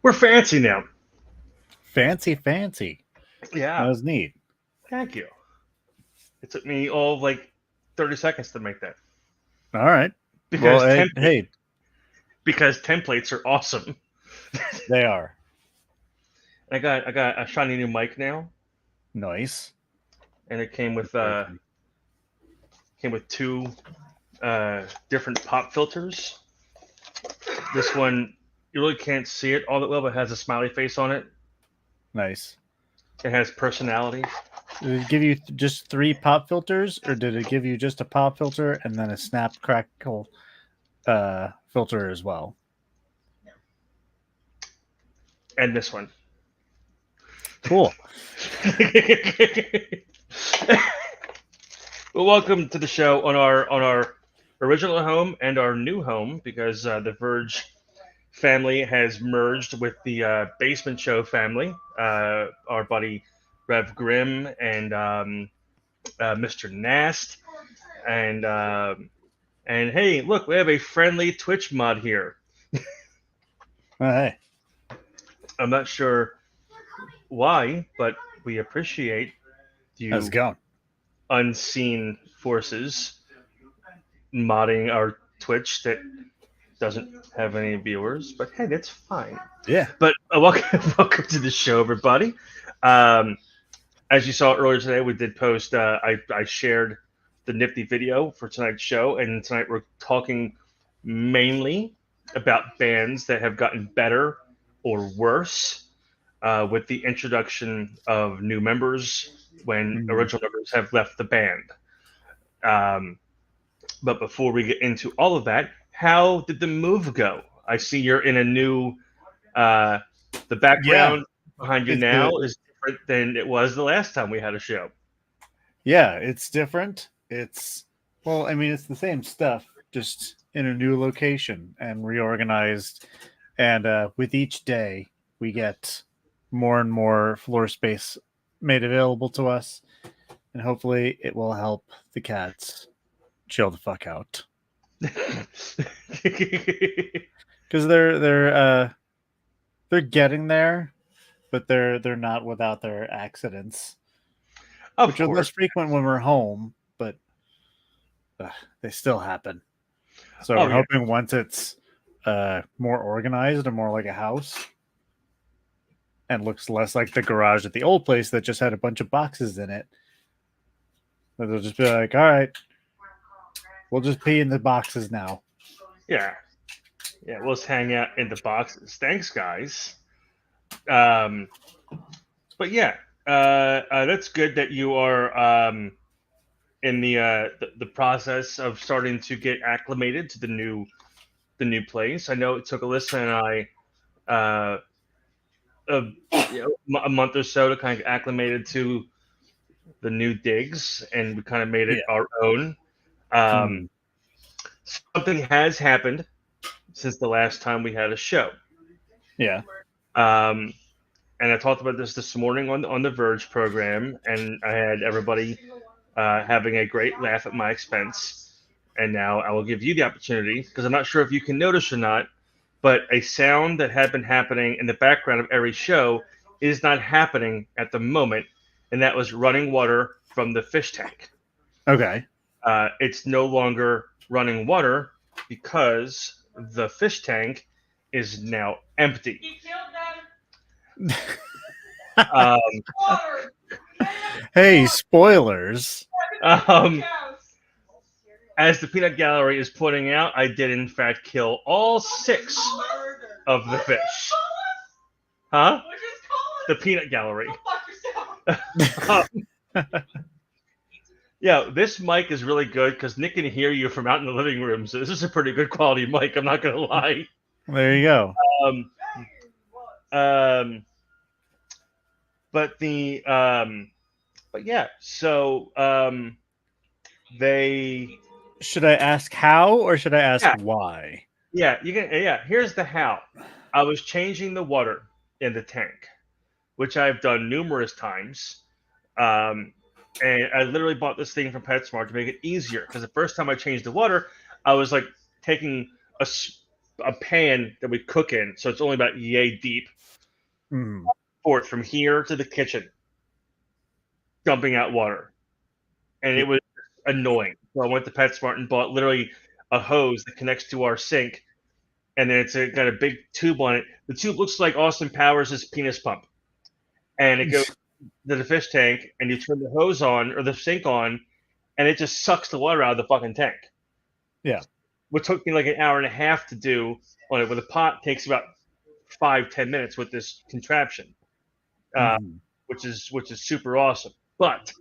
We're fancy now. Fancy. That Yeah. was neat. Thank you. It took me all like 30 seconds to make that All right. Well, because hey, templates are awesome. they are I got a shiny new mic now, nice. and it came with Very cool. two different pop filters. This one you really can't see it all that well, but it has a smiley face on it. Nice. It has personality. Did it give you just 3 pop filters, or did it give you just a pop filter and then a snap crackle filter as well? And this one. Cool. Well, welcome to the show on our original home and our new home because the Verge family has merged with the Basement Show family. Our buddy Rev Grimm and Mr. Nast, and hey, look, we have a friendly Twitch mod here. Hey, I'm not sure why, but we appreciate how's it you going? unseen forces modding our Twitch that doesn't have any viewers, but hey, that's fine. Yeah. But welcome to the show, everybody. Um, as you saw earlier today, we did post. I shared the nifty video for tonight's show, and tonight we're talking mainly about bands that have gotten better or worse with the introduction of new members when original members have left the band. But before we get into all of that, how did the move go? I see you're in a new. The background behind you now is different than it was the last time we had a show. Yeah, it's different. It's it's the same stuff, just in a new location and reorganized. And with each day, we get more and more floor space made available to us, and hopefully, it will help the cats chill the fuck out because they're getting there, but they're not without their accidents, which are less frequent when we're home, but they still happen. So we're hoping once it's more organized and more like a house and looks less like the garage at the old place that just had a bunch of boxes in it, that they'll just be like, all right, we'll just pee in the boxes now. Yeah, we'll just hang out in the boxes. Thanks, guys. But yeah, that's good that you are in the process of starting to get acclimated to the new place. I know it took Alyssa and I a month or so to kind of get acclimated to the new digs, and we kind of made it our own. Something has happened since the last time we had a show. Yeah. And I talked about this morning on the Verge program, and I had everybody having a great laugh at my expense. And now I will give you the opportunity, because I'm not sure if you can notice or not, but a sound that had been happening in the background of every show is not happening at the moment, and that was running water from the fish tank. Okay. It's no longer running water because the fish tank is now empty. He killed them. Water. Hey, spoilers. As the Peanut Gallery is pointing out, I did in fact kill all 6 of the fish. Huh? The Peanut Gallery. Yeah, this mic is really good because Nick can hear you from out in the living room, so this is a pretty good quality mic, I'm not going to lie. There you go. But yeah, so they... Should I ask how or should I ask why? Yeah, you can. Yeah, here's the how. I was changing the water in the tank, which I've done numerous times. And I literally bought this thing from PetSmart to make it easier. Because the first time I changed the water, I was like taking a a pan that we cook in, so it's only about yay deep. Mm. For it from here to the kitchen, dumping out water, and it was annoying. So I went to PetSmart and bought literally a hose that connects to our sink, and then got a big tube on it. The tube looks like Austin Powers' penis pump, and it goes to the fish tank, and you turn the hose on or the sink on, and it just sucks the water out of the fucking tank. Yeah. What took me like an hour and a half to do on it with a pot takes about 5-10 minutes with this contraption, which is super awesome. But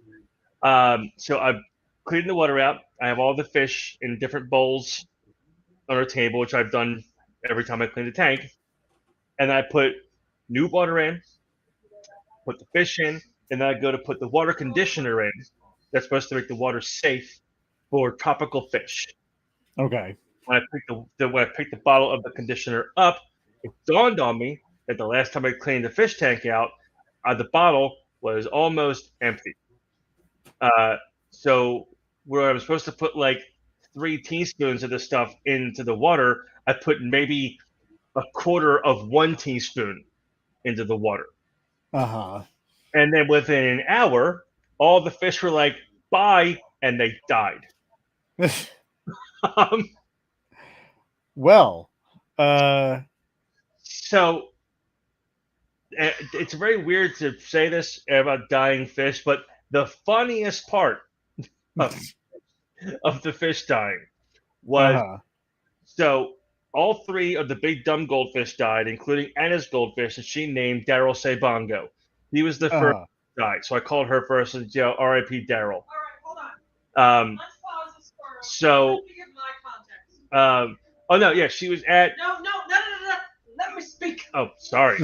so I've cleaned the water out. I have all the fish in different bowls on our table, which I've done every time I clean the tank. And I put new water in, put the fish in, and then I go to put the water conditioner in. That's supposed to make the water safe for tropical fish. Okay. When I picked the bottle of the conditioner up, it dawned on me that the last time I cleaned the fish tank out, the bottle was almost empty. So where I was supposed to put like 3 teaspoons of this stuff into the water, I put maybe a quarter of 1 teaspoon into the water. And then within an hour, all the fish were like, bye, and they died. Well, so it's very weird to say this about dying fish, but the funniest part of the fish dying was so all 3 of the big dumb goldfish died, including Anna's goldfish that she named Daryl Sebongo. He was the first to die, so I called her first and R.I.P. Daryl. All right, hold on. Let's pause this for so. Let me give my context. Oh no, yeah, she was at. No. Let me speak. Oh, sorry.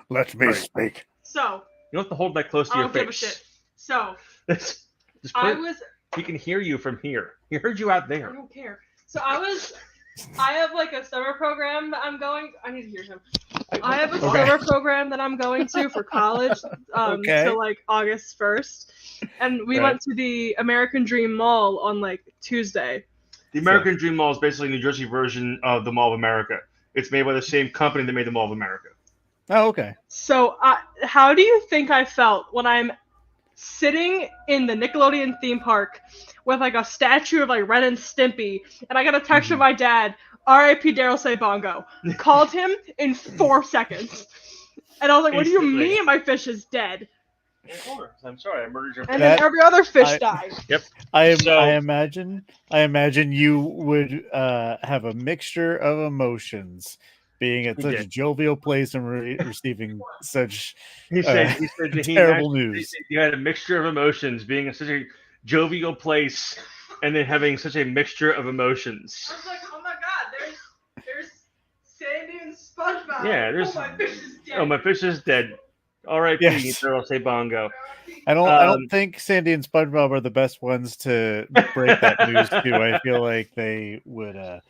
Let me speak. So. You don't have to hold that close to your face. I don't give a shit. So. Just he can hear you from here. He heard you out there. I don't care. So I have like a summer program that I'm going. I need to hear him. I have a summer program that I'm going to for college till like August 1st. And we went to the American Dream Mall on like Tuesday. The American Dream Mall is basically a New Jersey version of the Mall of America. It's made by the same company that made the Mall of America. Oh, okay. So how do you think I felt when I'm sitting in the Nickelodeon theme park with like a statue of like Ren and Stimpy, and I got a text from my dad, R.I.P. Daryl Sebongo. Called him in 4 seconds. And I was like, what do you mean my fish is dead? I'm sorry, I murdered your fish. And then every other fish died. Yep. I imagine you would have a mixture of emotions being at such a jovial place and receiving such terrible news. You had a mixture of emotions being in such a jovial place and then having such a mixture of emotions. I was like, oh my god, there's Sandy and SpongeBob. Yeah, my fish is dead. Oh, my fish is dead. R.I.P. Daryl Sebongo. I don't think Sandy and SpongeBob are the best ones to break that news to. I feel like they would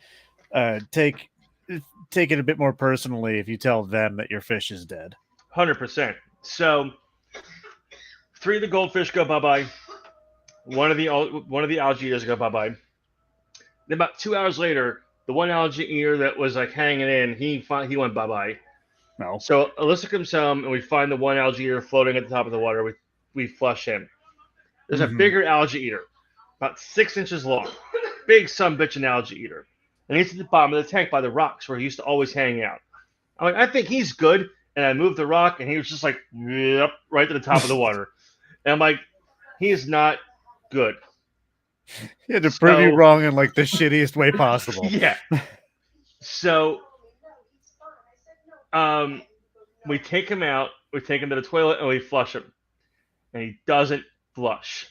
take it a bit more personally if you tell them that your fish is dead. 100%. So 3 of the goldfish go bye-bye. One of the algae eaters go bye-bye. Then about 2 hours later, the one algae eater that was like hanging in, he went bye-bye. No. So Alyssa comes home and we find the one algae eater floating at the top of the water. We flush him. There's a bigger algae eater, about 6 inches long. Big son-bitchin' algae eater. And he's at the bottom of the tank by the rocks where he used to always hang out. I'm like, I think he's good. And I moved the rock and he was just like, yep, right to the top of the water. And I'm like, he is not good. He had to prove you wrong in like the shittiest way possible. Yeah. So we take him out, we take him to the toilet, and we flush him. And he doesn't flush.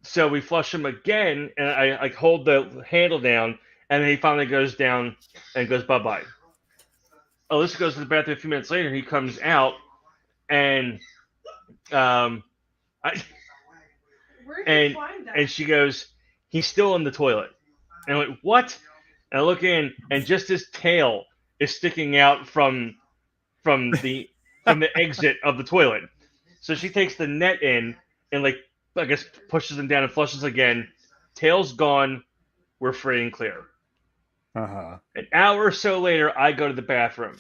So we flush him again, and I hold the handle down, and then he finally goes down and goes bye-bye. Alyssa goes to the bathroom a few minutes later, and he comes out, and and she goes, he's still in the toilet. And I went, what? And I look in, and just his tail is sticking out from the exit of the toilet. So she takes the net in and like I guess pushes him down and flushes again. Tail's gone. We're free and clear. An hour or so later, I go to the bathroom.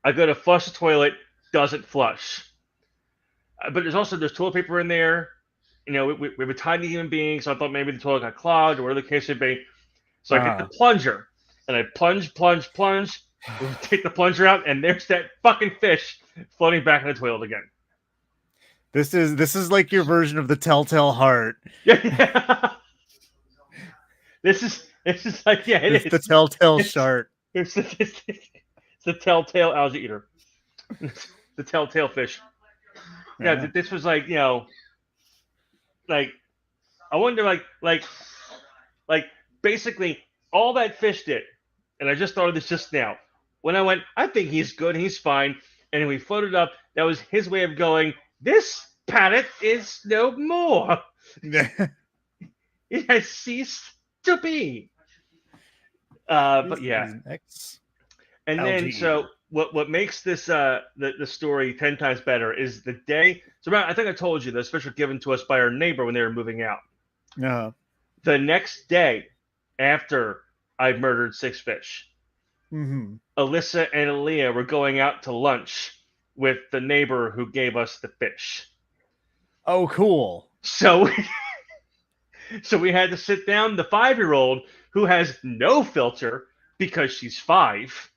I go to flush the toilet, doesn't flush. But there's toilet paper in there. We have a tiny human being, so I thought maybe the toilet got clogged or whatever the case may be. So I get the plunger and I plunge, take the plunger out, and there's that fucking fish floating back in the toilet again. This is like your version of the telltale heart. Yeah. This is like it's the telltale shark. It's the telltale algae eater. The telltale fish. Yeah, this was like like I wonder like basically all that fish did, and I just thought of this just now. When I went, I think he's good, he's fine, and we floated up. That was his way of going, this paddock is no more. It has ceased to be. But yeah. And then so what makes this the story 10 times better is the day. So I think I told you this fish was given to us by our neighbor when they were moving out. The next day after I murdered 6 fish, Alyssa and Aaliyah were going out to lunch with the neighbor who gave us the fish. Oh, cool. So we had to sit down the 5-year-old who has no filter because she's 5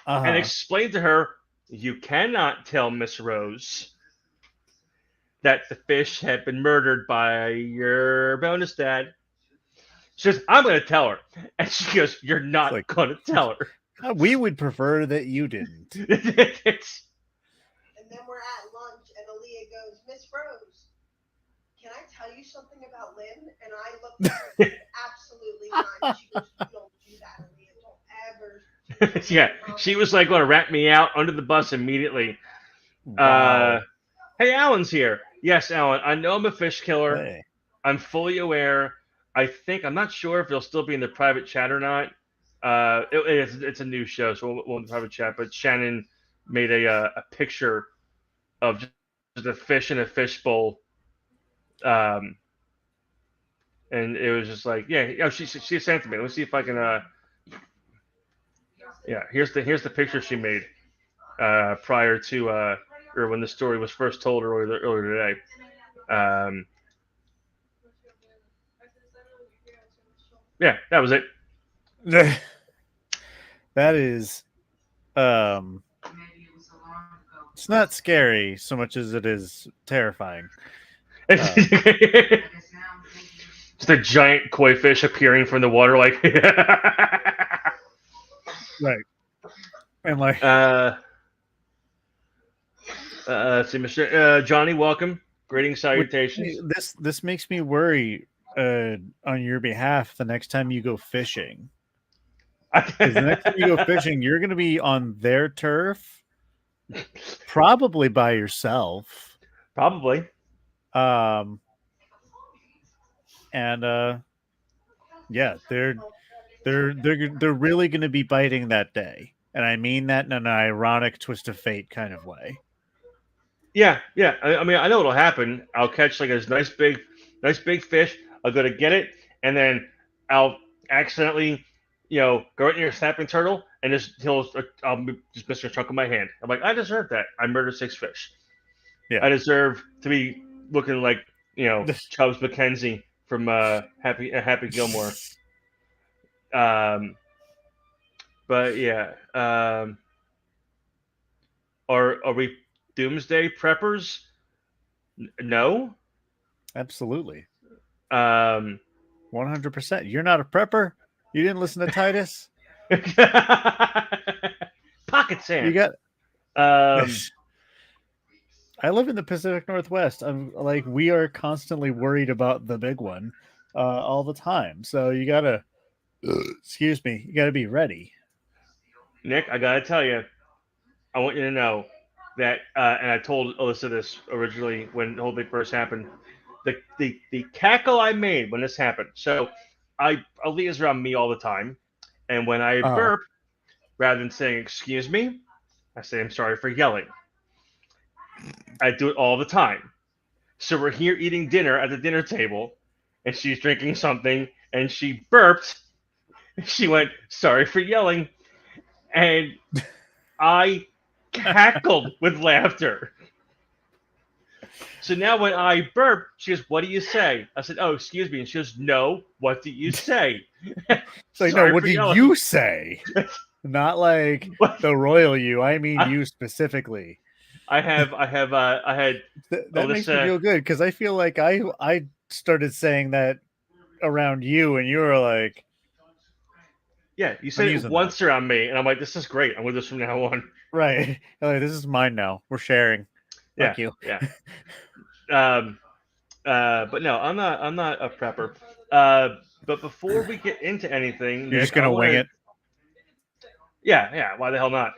and explain to her, you cannot tell Miss Rose that the fish had been murdered by your bonus dad. She says, I'm going to tell her. And she goes, you're not going to tell her. We would prefer that you didn't. And then we're at lunch, and Aaliyah goes, Miss Rose, can I tell you something about Lynn? And I looked at her, absolutely fine. She goes, you don't do that, Aaliyah. Don't ever. Yeah, she was like going to rat me out under the bus immediately. Wow. Hey, Alan's here. Yes, Alan, I know I'm a fish killer. Hey. I'm fully aware. I'm not sure if it'll still be in the private chat or not. It's a new show, so it won't be private chat. But Shannon made a picture of just a fish in a fishbowl, and it was just like, she sent it to me. Let's see if I can. Here's the picture she made prior to or when the story was first told earlier today. Yeah, that was it. That is, it's not scary so much as it is terrifying. Just a giant koi fish appearing from the water, like right, and like let's see, Mr. Johnny, welcome. Greetings, salutations. This makes me worry on your behalf the next time you go fishing. Because the next time you go fishing, you're going to be on their turf, probably by yourself. Probably. And yeah, they're really going to be biting that day, and I mean that in an ironic twist of fate kind of way. Yeah. I mean, I know what'll happen. I'll catch like a nice big fish. I'll go to get it, and then I'll accidentally, go right near a snapping turtle, and I'll just miss a chunk of my hand. I'm like, I deserve that. I murdered 6 fish. Yeah, I deserve to be looking like Chubbs McKenzie from Happy Gilmore. But yeah, are we doomsday preppers? No, absolutely. 100%. You're not a prepper. You didn't listen to Titus. Pocket sand. You got. I live in the Pacific Northwest. I'm like, we are constantly worried about the big one, all the time. So you gotta, excuse me, you gotta be ready. Nick, I gotta tell you, I want you to know that, and I told Alyssa this originally when the whole thing first happened. The cackle I made when this happened. So Aaliyah's around me all the time, and when I burp, rather than saying excuse me, I say I'm sorry for yelling. I do it all the time. So we're here eating dinner at the dinner table, and she's drinking something, and she burped, She went, "Sorry for yelling," and I cackled with laughter. So now when I burp, she goes, "What do you say?" I said, "Oh, excuse me," and she goes, "No, what do you say?" It's like, no, what do you say? Not like the royal you. I mean you specifically. I had that Alyssa, makes me feel good because I feel like I started saying that around you, and you were like, yeah, you said it once around me, and I'm like, this is great. I'm with this from now on. Right. Like, this is mine now. We're sharing. Yeah, Thank you. Yeah. But no, I'm not a prepper. But before we get into anything, You're Nick, just gonna wing it. Yeah. Why the hell not?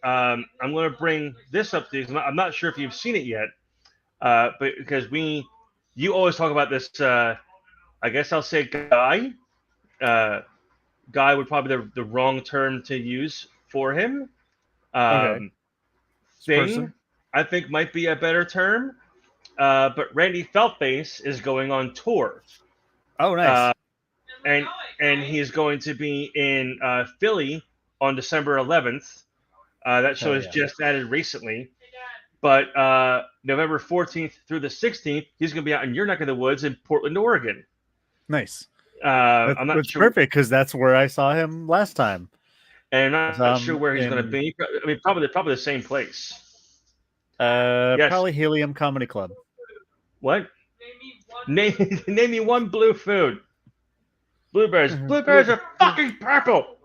I'm going to bring this up to you. I'm not sure if you've seen it yet, but because you always talk about this. I guess I'll say guy. Guy would probably be the wrong term to use for him. Okay. Thing, person? I think, might be a better term. But Randy Feltface is going on tour. Oh, nice. And he's going to be in Philly on December 11th. That show is just added recently. But November 14th through the 16th, he's going to be out in your neck of the woods in Portland, Oregon. Nice. I'm not that's sure. Perfect, because that's where I saw him last time. And I'm not sure where he's going to be. I mean, probably the same place. Yes. Probably Helium Comedy Club. What? Name me one blue food. Blueberries. Blueberries are fucking purple.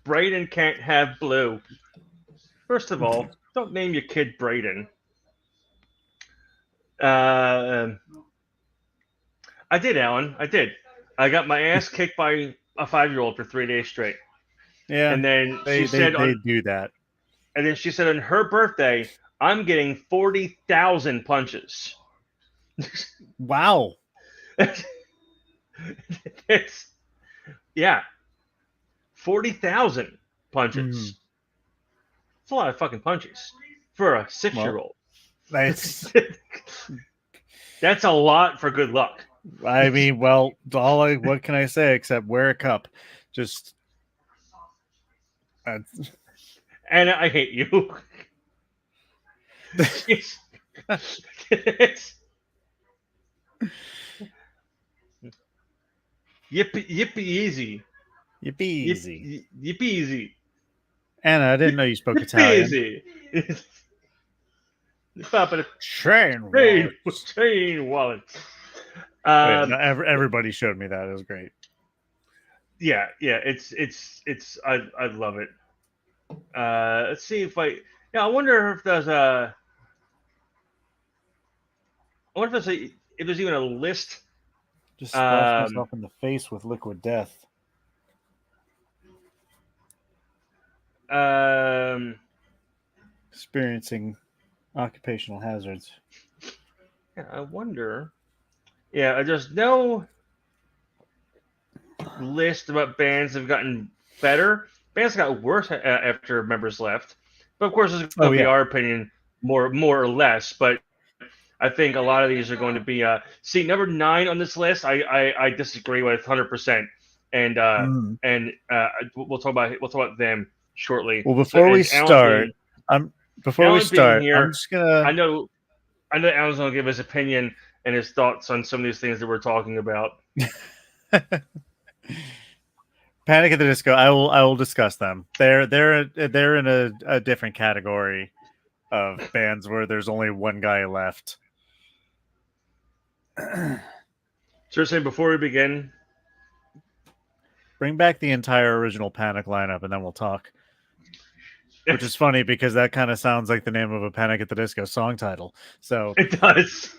Braden can't have blue. First of all, don't name your kid Braden. I did, Alan. I did. I got my ass kicked by a 5-year-old for 3 days straight. Yeah. And then she said they do that. And then she said on her birthday, I'm getting 40,000 punches. Wow. Yeah. 40,000 punches. It's a lot of fucking punches for a 6-year-old. That's a lot for good luck. I mean, well, what can I say except wear a cup? Just and I hate you. Yippee easy. Yippee easy. Yippee easy. Anna, I didn't know you spoke Italian. Easy. Train wallet. Everybody showed me that. It was great. Yeah. It's I love it. Let's see if I wonder if there's a. I wonder if there's even a list. Just splash myself in the face with liquid death. Experiencing occupational hazards. Yeah, I wonder. Yeah, there's no list about bands that have gotten better. Bands got worse after members left. But of course, it's going to be our opinion, more or less. But I think a lot of these are going to be. See, number 9 on this list, I disagree with 100%. And we'll talk about them shortly. Well, before we start, I'm just gonna. I know Alan's gonna give his opinion and his thoughts on some of these things that we're talking about. Panic at the Disco. I will discuss them. They're in a different category of bands where there's only one guy left. Seriously, before we begin, bring back the entire original Panic lineup, and then we'll talk. Which is funny because that kind of sounds like the name of a Panic at the Disco song title. So it does.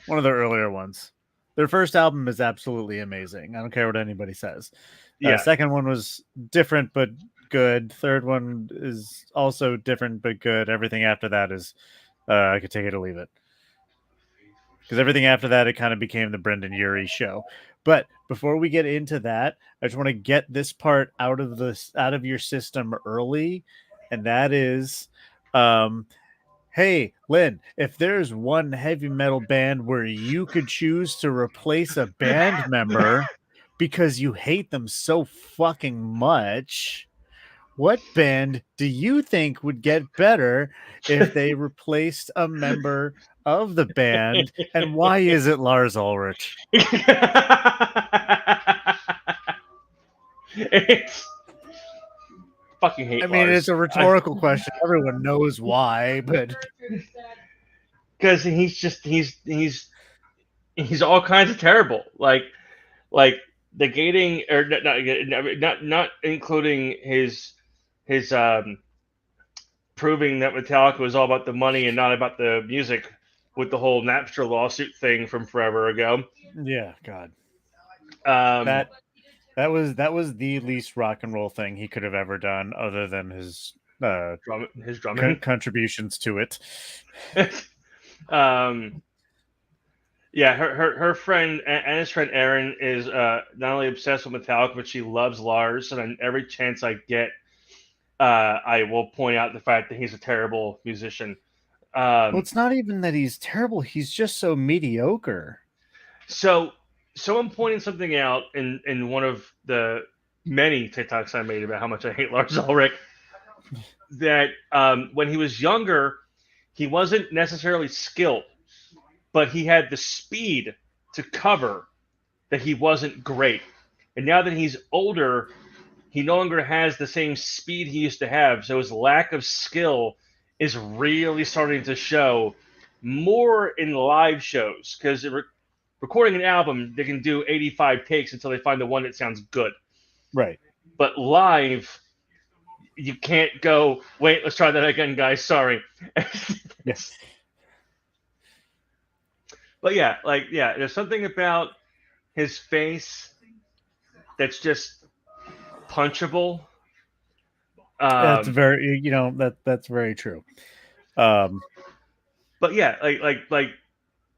One of their earlier ones. Their first album is absolutely amazing. I don't care what anybody says. Yeah. Second one was different but good. Third one is also different but good. Everything after that is I could take it or leave it. Because everything after that, it kind of became the Brendan Urie show. But before we get into that, I just want to get this part out of your system early, and that is, hey, Lynn, if there's one heavy metal band where you could choose to replace a band member, because you hate them so fucking much, what band do you think would get better if they replaced a member of the band? And why is it Lars Ulrich? It's fucking hate. I mean, Lars. it's a rhetorical question. Everyone knows why, but because he's all kinds of terrible. Like negating or not including his proving that Metallica was all about the money and not about the music with the whole Napster lawsuit thing from forever ago. Yeah, God. That was the least rock and roll thing he could have ever done, other than his drumming contributions to it. Yeah, her friend and his friend Erin is not only obsessed with Metallica, but she loves Lars. And every chance I get, I will point out the fact that he's a terrible musician. Well, it's not even that he's terrible; he's just so mediocre. So I'm pointing something out in one of the many TikToks I made about how much I hate Lars Ulrich. That when he was younger, he wasn't necessarily skilled, but he had the speed to cover that he wasn't great. And now that he's older, he no longer has the same speed he used to have. So his lack of skill is really starting to show more in live shows, because recording an album, they can do 85 takes until they find the one that sounds good. Right. But live, you can't go, wait, let's try that again, guys. Sorry. Yes. But yeah, there's something about his face that's just punchable. That's very, that's very true. But yeah, like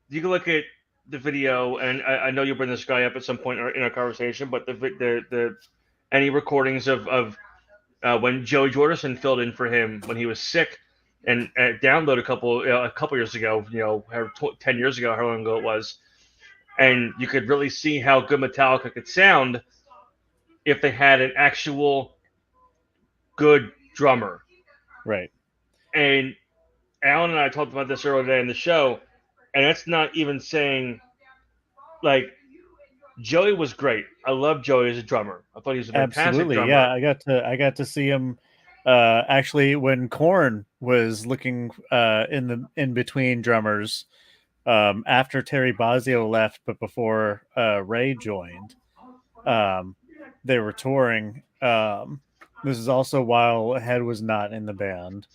you can look at the video, and I know you'll bring this guy up at some point in our conversation, but the any recordings of when Joey Jordison filled in for him when he was sick, and download a couple years ago, 10 years ago, how long ago it was, and you could really see how good Metallica could sound if they had an actual good drummer. Right. And Alan and I talked about this earlier today in the show, and that's not even saying, like, Joey was great. I love Joey as a drummer. I thought he was a fantastic drummer. Yeah, I got to see him actually when Korn was looking in between drummers after Terry Bozzio left, but before Ray joined. They were touring. This is also while Head was not in the band.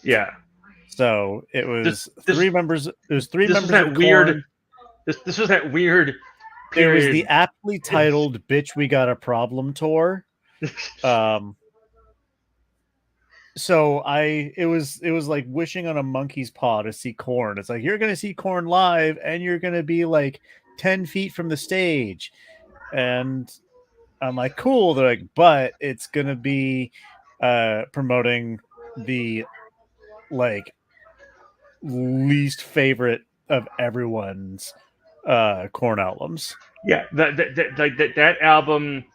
Yeah. So it was three members. It was three members. That weird. This was that weird period. It was the aptly titled "Bitch, We Got a Problem" tour. So it was like wishing on a monkey's paw to see Korn. It's like, you're gonna see Korn live, and you're gonna be like 10 feet from the stage, and I'm like, cool. They're like, but it's gonna be promoting the like least favorite of everyone's Korn albums. Yeah, that album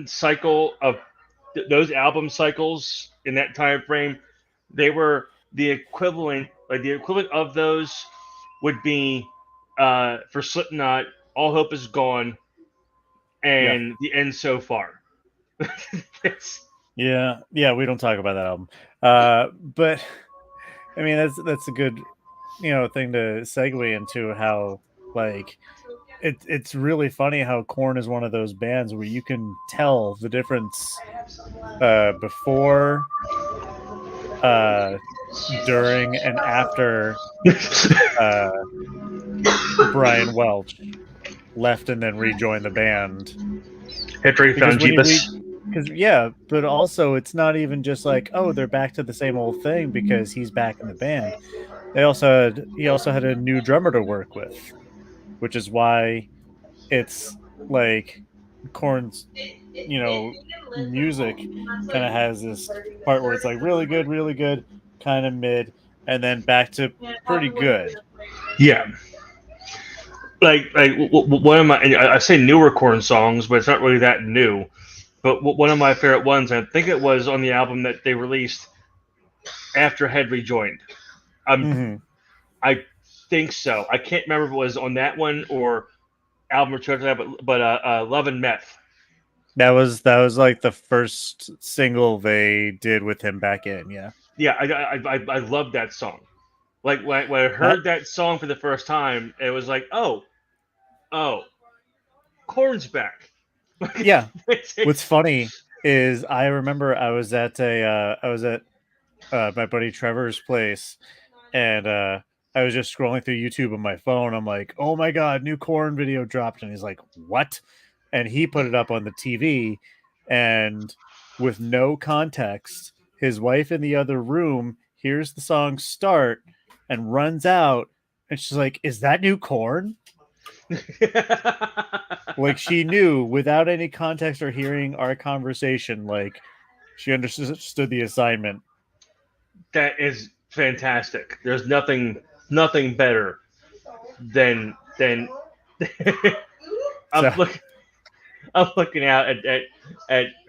cycle of those album cycles in that time frame, they were the equivalent. Like the equivalent of those would be for Slipknot, All Hope Is Gone, and The End So Far. Yeah, we don't talk about that album. But I mean, that's a good, thing to segue into how, like, it's really funny how Korn is one of those bands where you can tell the difference before, during, and after Brian Welch left and then rejoined the band. After he found Jeebus. But also it's not even just like, oh, they're back to the same old thing because he's back in the band. He also had a new drummer to work with, which is why it's like Korn's, music kind of has this part where it's like really good, kind of mid, and then back to pretty good. Yeah. one of my, and I say newer Korn songs, but it's not really that new. But one of my favorite ones, I think it was on the album that they released after Head rejoined. Mm-hmm. I think so. I can't remember if it was on that one or album return to that, but Love and Meth. That was like the first single they did with him back in. Yeah. Yeah, I love that song. Like when I heard that song for the first time, it was like, oh, Korn's back. Yeah. What's funny is I remember I was at my buddy Trevor's place, and I was just scrolling through YouTube on my phone. I'm like, oh my god, new Korn video dropped, and he's like, what? And he put it up on the TV, and with no context, his wife in the other room hears the song start and runs out, and she's like, is that new Korn? Like, she knew without any context or hearing our conversation, like, she understood the assignment. That is fantastic. There's nothing better than I'm looking out at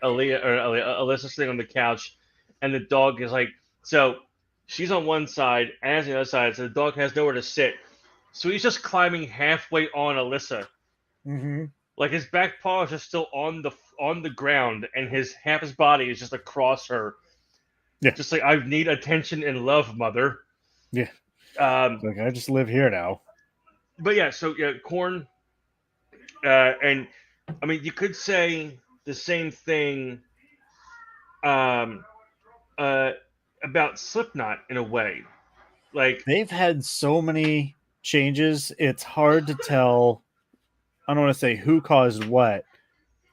Alyssa sitting on the couch, and the dog is like, so she's on one side, Anna's on the other side, so the dog has nowhere to sit. So he's just climbing halfway on Alyssa. Mm-hmm. Like his back paw is just still on the ground, and half his body is just across her. Yeah. Just like, I need attention and love, mother. Yeah. Like, I just live here now. But yeah, so yeah, Korn, and I mean, you could say the same thing about Slipknot in a way. Like, they've had so many changes, it's hard to tell. I don't want to say who caused what,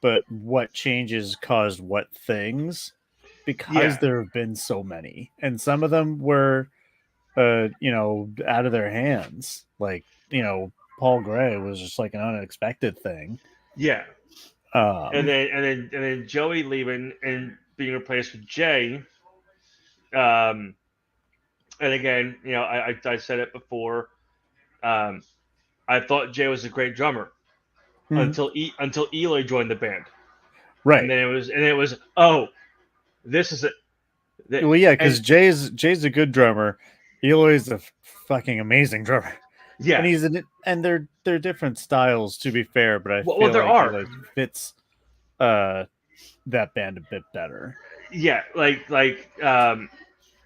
but what changes caused what things, because there have been so many, and some of them were out of their hands. Like, Paul Gray was just like an unexpected thing. Yeah. And then Joey leaving and being replaced with Jay. And again, I said it before. I thought Jay was a great drummer until Eloy joined the band. Right. And then it was this is it. Well, yeah, because Jay's a good drummer. Eloy's a fucking amazing drummer. Yeah, and they're different styles, to be fair, but I feel like Eloy fits that band a bit better. Yeah, and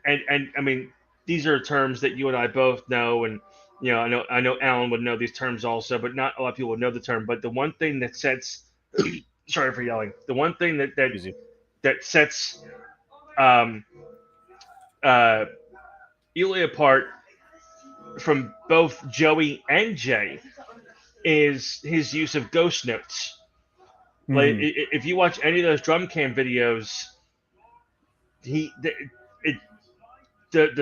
I mean, these are terms that you and I both know, and I know Alan would know these terms also, but not a lot of people would know the term. But the one thing that sets sorry for yelling. The one thing that sets Eloy apart from both Joey and Jay is his use of ghost notes. Mm-hmm. Like, if you watch any of those drum cam videos, the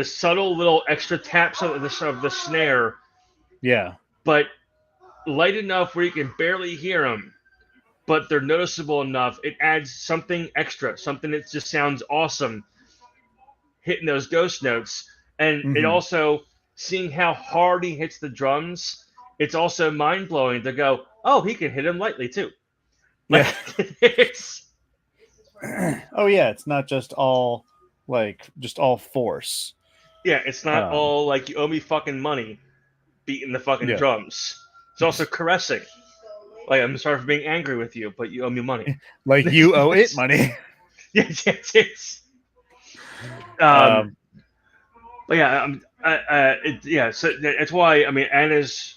subtle little extra taps of the snare, yeah, but light enough where you can barely hear them, but they're noticeable enough. It adds something extra, something that just sounds awesome, hitting those ghost notes. And it also, seeing how hard he hits the drums, it's also mind-blowing to go, oh, he can hit them lightly too. Yeah. Oh yeah, it's not just all force. Yeah, it's not all like, you owe me fucking money beating the fucking drums. It's also caressing. Like, I'm sorry for being angry with you, but you owe me money. Like, you owe it money. Yes. But yeah, so that's why, I mean, Anna's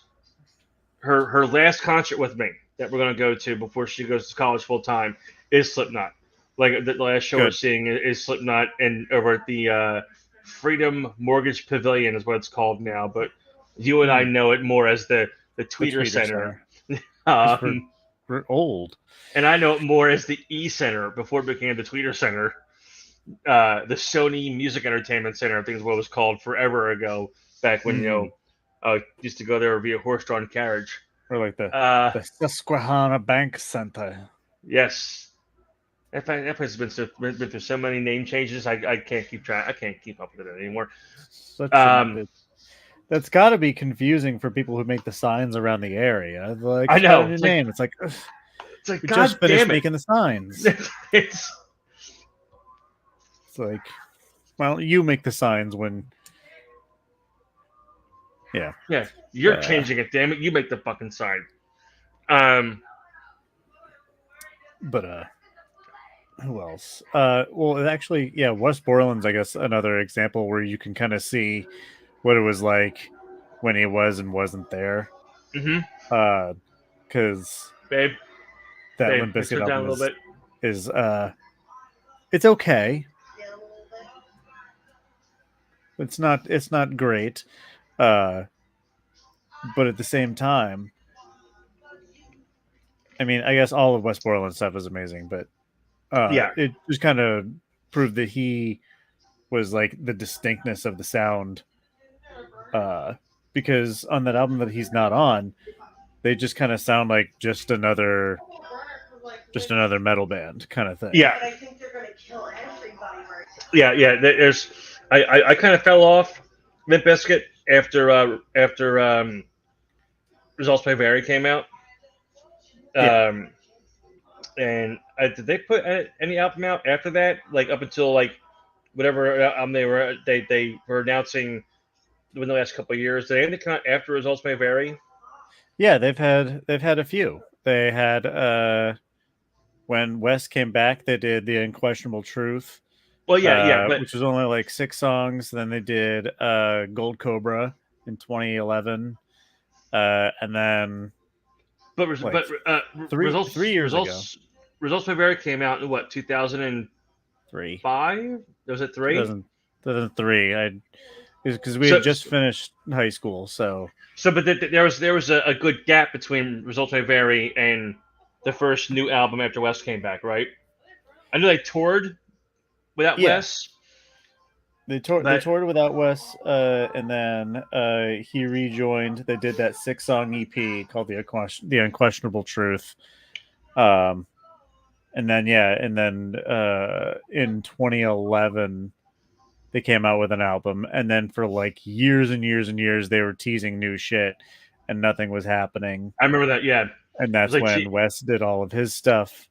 her last concert with me that we're gonna go to before she goes to college full time is Slipknot. Like, the last show we're seeing is Slipknot, and over at the Freedom Mortgage Pavilion is what it's called now, but you and I know it more as the Tweeter Center. We're old, and I know it more as the E Center before it became the Tweeter Center. The Sony Music Entertainment Center, I think is what it was called forever ago, back when used to go there via horse-drawn carriage, or like the Susquehanna Bank Center. Yes, that place has been through so many name changes. I can't keep track. I can't keep up with it anymore. That's got to be confusing for people who make the signs around the area. Like, I know. Your name. It's like we God just finished making the signs. It's like, well, you make the signs when. Yeah. Yeah, you're changing it. Damn it, you make the fucking sign. But who else? Well, actually, yeah, Westmoreland's, I guess, another example where you can kind of see what it was like when he was and wasn't there. Mm-hmm. Because babe, Limp Bizkit down a album little bit. is it's okay. It's not great. But at the same time, I mean, I guess all of Westmoreland stuff is amazing, but it just kind of proved that he was like the distinctness of the sound. Because on that album that he's not on, they just kind of sound like just another metal band kind of thing. Yeah. But I think they're gonna kill everybody right now. Yeah. There's I kind of fell off Limp Bizkit after Results May Vary came out. And did they put any album out after that? Like up until like whatever they were announcing within the last couple of years. Did anything come out after Results May Vary? Yeah, they've had a few. They had when West came back, they did The Unquestionable Truth. Well, but which was only like 6 songs. Then they did Gold Cobra in 2011, and then three years ago, Results May Vary came out in what 2003? 5? Was it 3? 2003. Because we had just finished high school, but there was a good gap between Results May Vary and the first new album after West came back, right? I know they toured without Wes. They toured without Wes, and then he rejoined. They did that 6-song EP called The Unquestionable Truth. And then in 2011 they came out with an album, and then for like years and years and years they were teasing new shit and nothing was happening. I remember that, yeah. And that's when Wes did all of his stuff.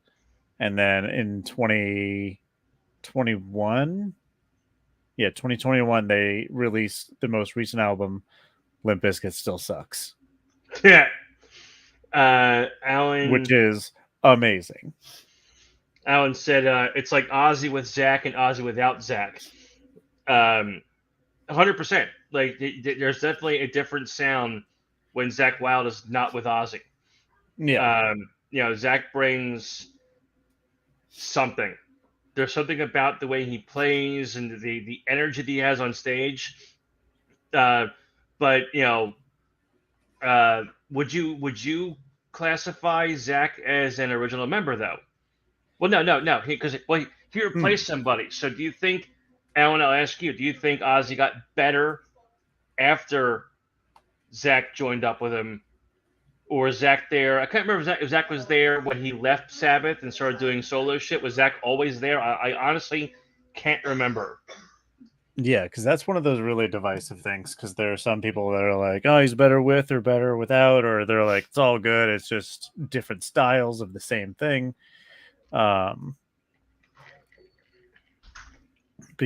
And then in 2021, they released the most recent album, Limp Bizkit Still Sucks. Yeah. Alan, which is amazing. Alan said it's like Ozzy with Zach and Ozzy without Zach. 100%. Like there's definitely a different sound when Zach Wilde is not with Ozzy. Yeah. Zach brings something. There's something about the way he plays and the energy that he has on stage. But would you classify Zach as an original member though? Well, no, because he replaced somebody. So do you think, Alan? I'll ask you. Do you think Ozzy got better after Zach joined up with him, or is Zach there? I can't remember if Zach was there when he left Sabbath and started doing solo shit. Was Zach always there? I honestly can't remember. Yeah, because that's one of those really divisive things. Because there are some people that are like, "Oh, he's better with or better without," or they're like, "It's all good. It's just different styles of the same thing." But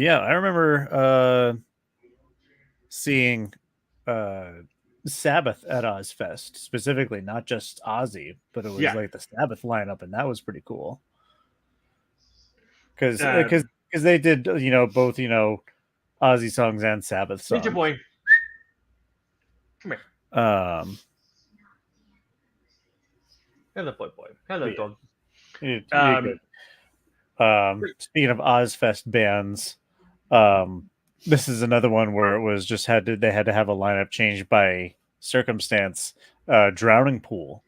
yeah, I remember seeing Sabbath at Ozfest specifically, not just Ozzy, but it was like the Sabbath lineup, and that was pretty cool. Because they did both Ozzy songs and Sabbath songs. Ninja Boy, come here. Hello, boy. Hello, dog. Speaking of Ozfest bands, this is another one where it was just they had to have a lineup changed by circumstance. Drowning Pool.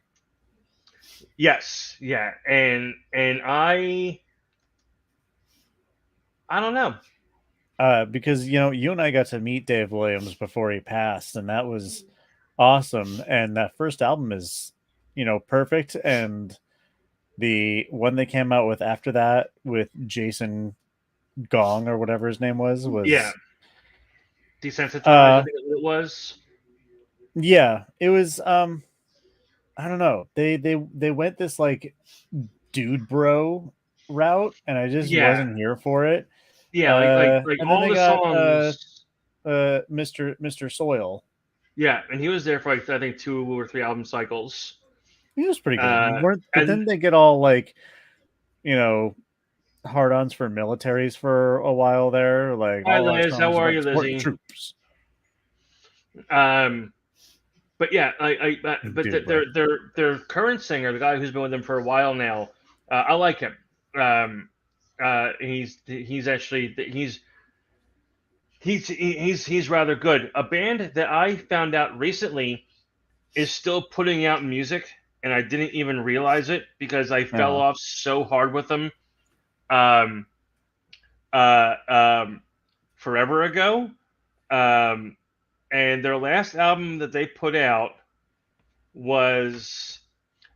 Yes, yeah, and I don't know. Because you and I got to meet Dave Williams before he passed, and that was awesome. And that first album is perfect, and the one they came out with after that with Jason Gong or whatever his name was Desensitized. I think it was. Yeah, it was. I don't know. They went this like dude bro route, and I just wasn't here for it. Yeah, like And then all they the got songs. Mr. Soil. Yeah, and he was there for like I think 2 or 3 album cycles. He was pretty good. But And then they get all like, hard-ons for militaries for a while there. Like hi all our Liz, songs how are about you, supporting Lizzie? troops. But yeah, but Dude, bro. their current singer, the guy who's been with them for a while now, I like him. He's actually he's rather good. A band that I found out recently is still putting out music, and I didn't even realize it because I fell off so hard with them um, forever ago. And their last album that they put out was,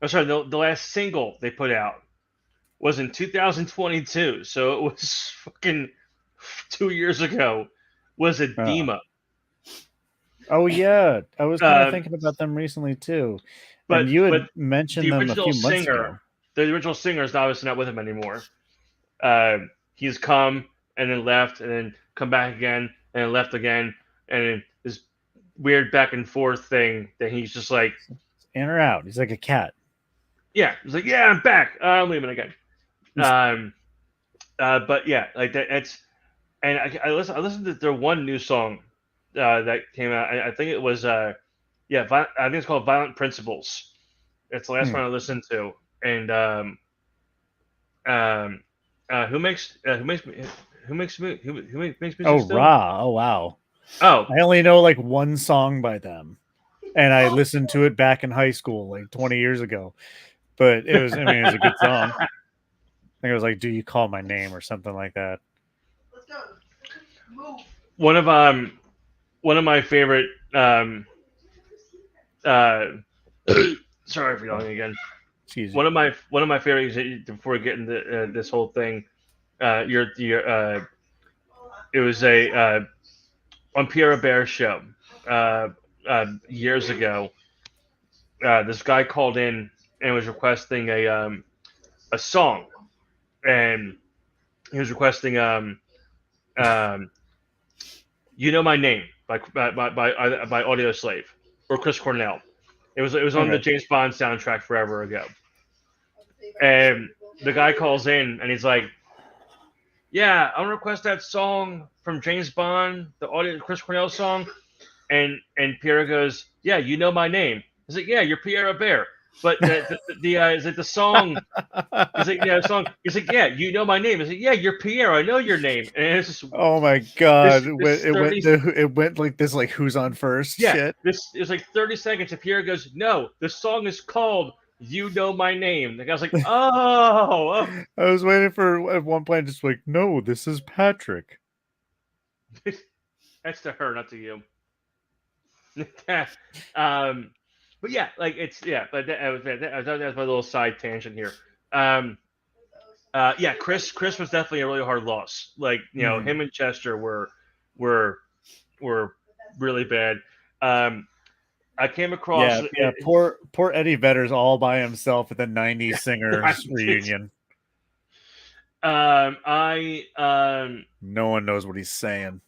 the last single they put out was in 2022. So it was fucking 2 years ago. Was Edema. Oh yeah, I was kind of thinking about them recently too. And you had mentioned them a few months ago. The original singer is obviously not with him anymore. He's come and then left, and then come back again, and then left again, and then this weird back and forth thing that he's just like in or out. He's like a cat. Yeah, he's like, yeah, I'm back. I'm leaving again. But yeah, like that. It's and I listened to their one new song that came out. I think it was I think it's called Violent Principles. It's the last one I listened to, and who makes music? Oh, still? Ra! Oh, wow! Oh, I only know like one song by them, and I listened to it back in high school, like 20 years ago. But it was, it was a good song. I think it was like "Do You Call My Name" or something like that. Let's go. Move. One of my favorite sorry for yelling again. One of my favorites before we get into this whole thing. It was a on Pierre Bear's show years ago. This guy called in and was requesting a song, and he was requesting "You Know My Name" by Audio Slave or Chris Cornell. It was on the James Bond soundtrack forever ago. And the guy calls in and he's like, "Yeah, I want to request that song from James Bond, the audio Chris Cornell song." And Pierre goes, "Yeah, You Know My Name." He's like, "Yeah, you're Pierre Bear." But is it the song? He's like, "Yeah, the song." He's like, "Yeah, You Know My Name." He's like, "Yeah, you're Pierre. I know your name." And it's just, oh my god, it went like this, like who's on first? Yeah, shit. This is like 30 seconds. And Pierre goes, "No, the song is called You Know My Name." The guy's like, "Oh." I was waiting for at one point, just like, "No, this is Patrick." That's to her, not to you. But yeah, like it's but that was my little side tangent here. Chris was definitely a really hard loss. Like him and Chester were really bad. I came across poor Eddie Vedder's all by himself at the '90s singers reunion. No one knows what he's saying.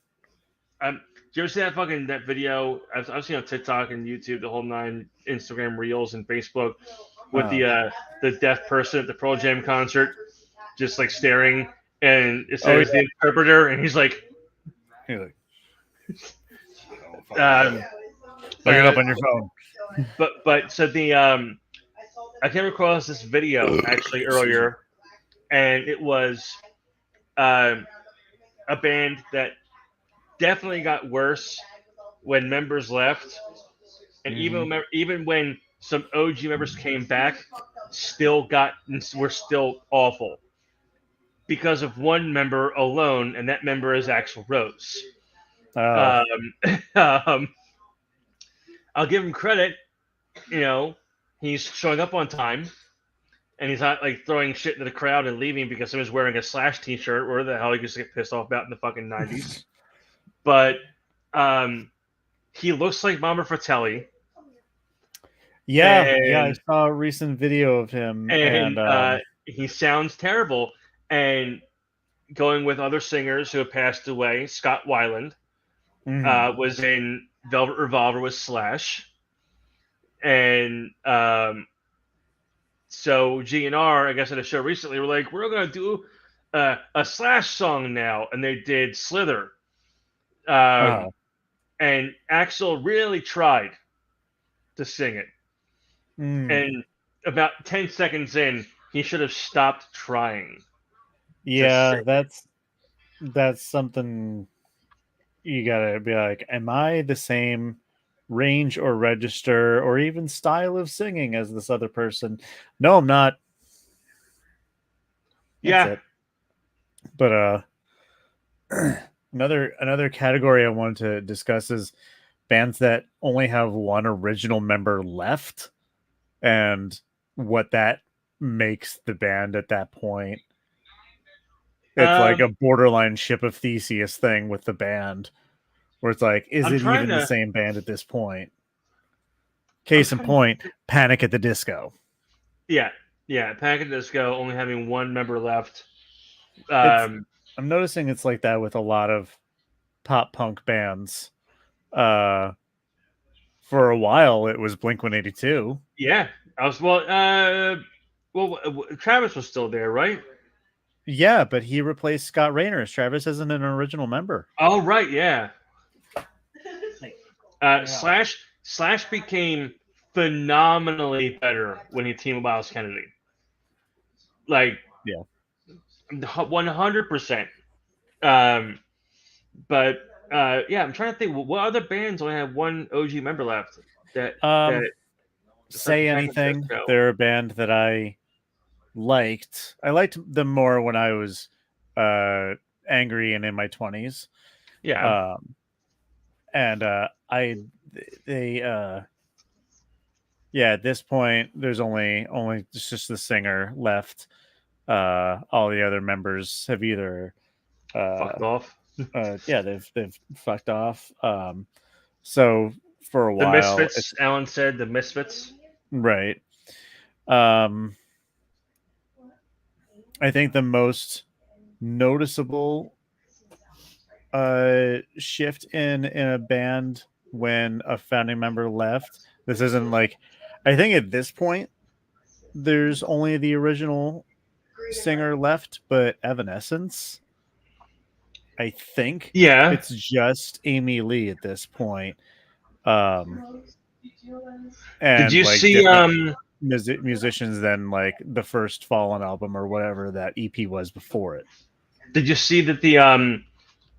Do you ever see that video? I've seen on TikTok and YouTube, the whole 9, Instagram Reels and Facebook, with the deaf person at the Pearl Jam concert, just like staring, and it says the interpreter, and he's like, look it up on your phone. But so I came across this video actually earlier, and it was a band that definitely got worse when members left, and even when some OG members came back, were still awful because of one member alone, and that member is Axl Rose. I'll give him credit. He's showing up on time, and he's not like throwing shit into the crowd and leaving because someone's wearing a Slash t-shirt, or the hell he used to get pissed off about in the fucking 90s. But he looks like Mama Fratelli. Yeah, I saw a recent video of him, and and he sounds terrible. And going with other singers who have passed away, Scott Weiland was in Velvet Revolver with Slash, and so GNR, I guess at a show recently, were like, we're gonna do a Slash song now, and they did Slither. And Axl really tried to sing it, and about 10 seconds in, he should have stopped trying. Yeah, that's something you gotta be like, am I the same range or register or even style of singing as this other person? No, I'm not. That's it. But another category I wanted to discuss is bands that only have one original member left and what that makes the band at that point. It's like a borderline Ship of Theseus thing with the band, where it's like, is it even the same band at this point? Case in point, Panic at the Disco. Yeah, Panic at the Disco only having one member left. I'm noticing it's like that with a lot of pop punk bands. For a while, it was Blink-182. Yeah, I was Travis was still there, right? Yeah, but he replaced Scott Raynor. Travis isn't an original member. Oh, right, yeah. Slash became phenomenally better when he teamed with Miles Kennedy. Like, yeah, 100%. But yeah, I'm trying to think. What other bands only have one OG member left? That Say Anything. They're a band that I liked. I liked them more when I was angry and in my 20s. Yeah. And at this point there's only just the singer left. All the other members have either fucked off. They've fucked off. So for a while, the Misfits. Alan said the Misfits. Right. I think the most noticeable shift in a band when a founding member left. This isn't like, I think at this point there's only the original singer left, but Evanescence, I think, it's just Amy Lee at this point. And did you see musicians than like the first Fallen album or whatever that EP was before it? Did you see that the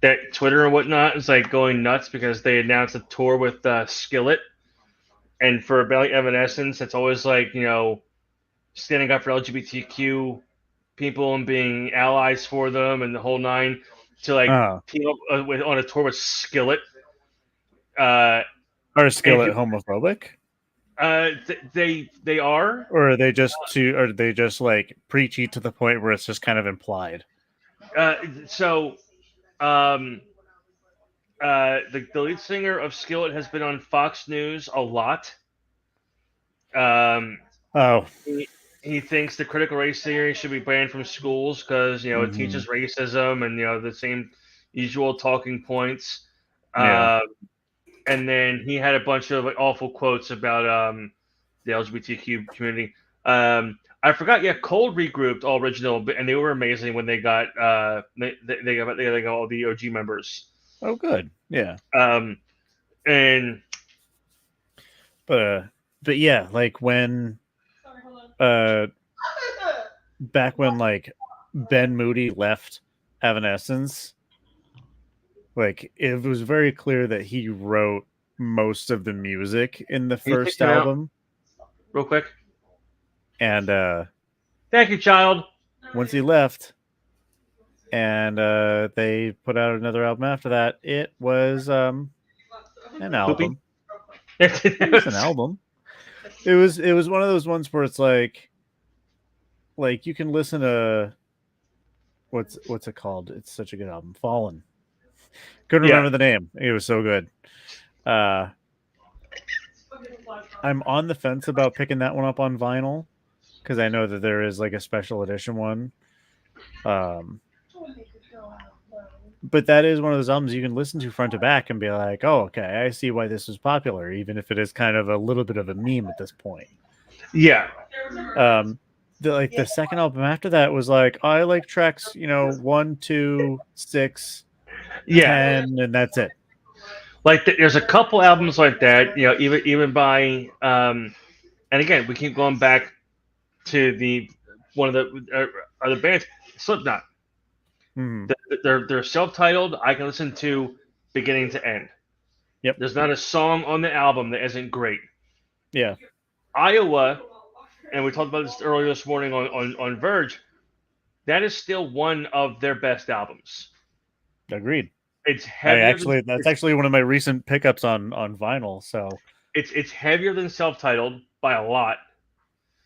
that Twitter and whatnot is like going nuts because they announced a tour with Skillet, and for a band like Evanescence, it's always like, you know, standing up for LGBTQ people and being allies for them and the whole nine, to like team up on a tour with Skillet. Are Skillet homophobic? They are, or are they just like preachy to the point where it's just kind of implied? The lead singer of Skillet has been on Fox News a lot. He thinks the critical race theory should be banned from schools because, you know, it teaches racism and, you know, the same usual talking points. And then he had a bunch of like awful quotes about the LGBTQ community. I forgot. Yeah, Cold regrouped all original, and they were amazing when they got they got all the OG members. Oh, good. Yeah. But yeah, like when back when like Ben Moody left Evanescence, like it was very clear that he wrote most of the music in the first album. Real quick. And thank you, child. Once he left, and they put out another album after that, it was an album. It was an album. It was one of those ones where it's like you can listen to what's it called? It's such a good album, Fallen. Couldn't remember the name. It was so good. I'm on the fence about picking that one up on vinyl because I know that there is like a special edition one. But that is one of those albums you can listen to front to back and be like, oh, okay, I see why this was popular, even if it is kind of a little bit of a meme at this point. Yeah. The second album after that was like, I like tracks, 1, 2, 6, 10, and that's it. Like there's a couple albums like that, even by and again we keep going back to the one of the other bands, Slipknot. They're self-titled. I can listen to beginning to end. Yep. There's not a song on the album that isn't great. Yeah. Iowa, and we talked about this earlier this morning on Verge. That is still one of their best albums. Agreed. It's heavier. That's actually one of my recent pickups on vinyl. So it's heavier than self-titled by a lot.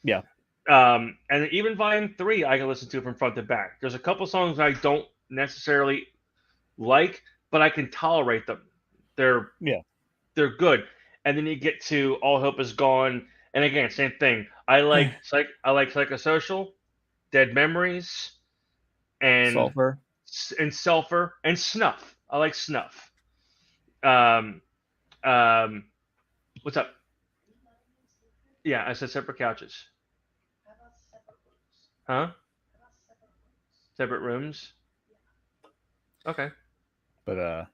Yeah. And even Volume 3, I can listen to from front to back. There's a couple songs I don't necessarily like, but I can tolerate them. They're good. And then you get to All Hope Is Gone, and again, same thing. I like Psychosocial, Dead Memories, and Sulfur, and Snuff. I like Snuff. What's up? Yeah, I said Separate Couches. Huh? Separate rooms? Okay. But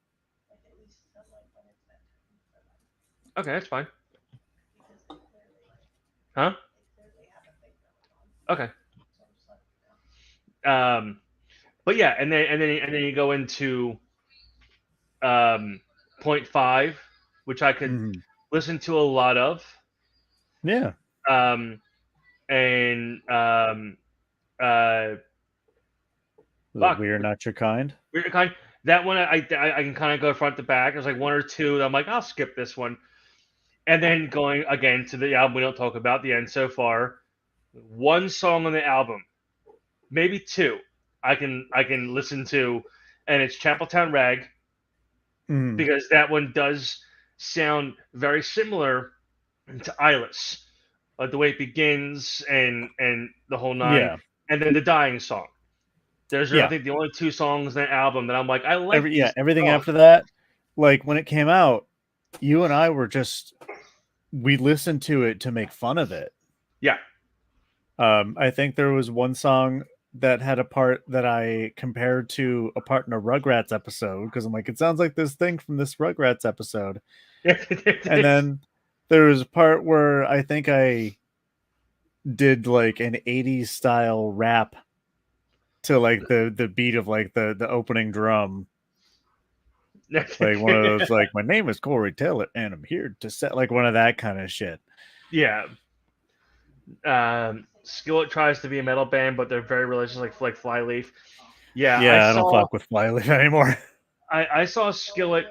okay, that's fine. Huh? Okay. But yeah, and then you go into 0.5, which I could listen to a lot of. Yeah. We're Not Your Kind. We're Your Kind. That one I can kind of go front to back. There's like one or two that I'm like, I'll skip this one. And then going again to the album we don't talk about, the end so far. One song on the album, maybe two, I can listen to, and it's Chapeltown Rag, because that one does sound very similar to Eyeless, like the way it begins and the whole nine, and then the Dying song. There's I think the only two songs in that album that I'm like, I like. Everything after that, like when it came out, you and I were we listened to it to make fun of it. Yeah. I think there was one song that had a part that I compared to a part in a Rugrats episode because I'm like, it sounds like this thing from this Rugrats episode. And then there was a part where I think I did like an 80s style rap to like the beat of like the opening drum. Like one of those like, my name is Corey Taylor and I'm here to set, like one of that kind of shit. Yeah. Skillet tries to be a metal band, but they're very religious, like Flyleaf. Yeah, I don't fuck with Flyleaf anymore. I saw Skillet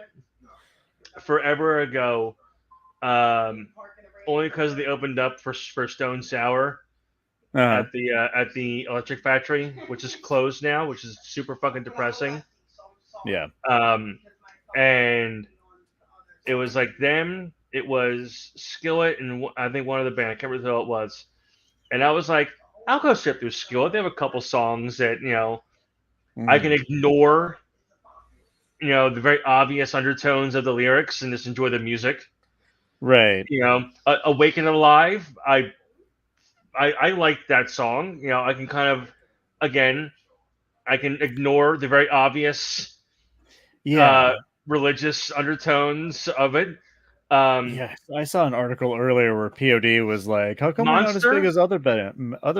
forever ago, only because they opened up for Stone Sour at the Electric Factory, which is closed now, which is super fucking depressing. Yeah. And it was like them. It was Skillet and I think one of the band. I can't remember who it was. And I was like, I'll go sit through Skillet. They have a couple songs that I can ignore. The very obvious undertones of the lyrics and just enjoy the music. Right. Awaken Alive. I like that song. I can kind of, again, I can ignore the very obvious religious undertones of it. I saw an article earlier where POD was like, how come we're not as big as other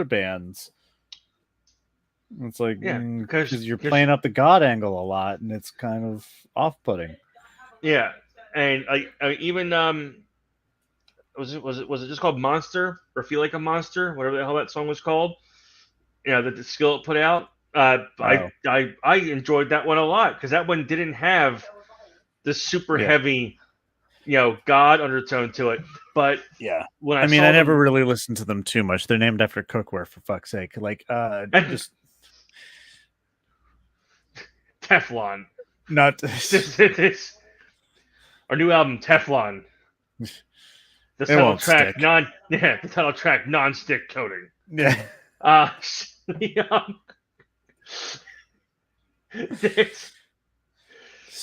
bands? It's like, because you're playing up the God angle a lot, and it's kind of off-putting. Yeah, and even was it just called Monster or Feel Like a Monster, whatever the hell that song was called? That the Skillet put out. I enjoyed that one a lot because that one didn't have the super heavy, God undertone to it. But when I never really listened to them too much. They're named after cookware, for fuck's sake. Like, just Teflon. Not our new album, Teflon. The title track the title track non-stick coating. Yeah. I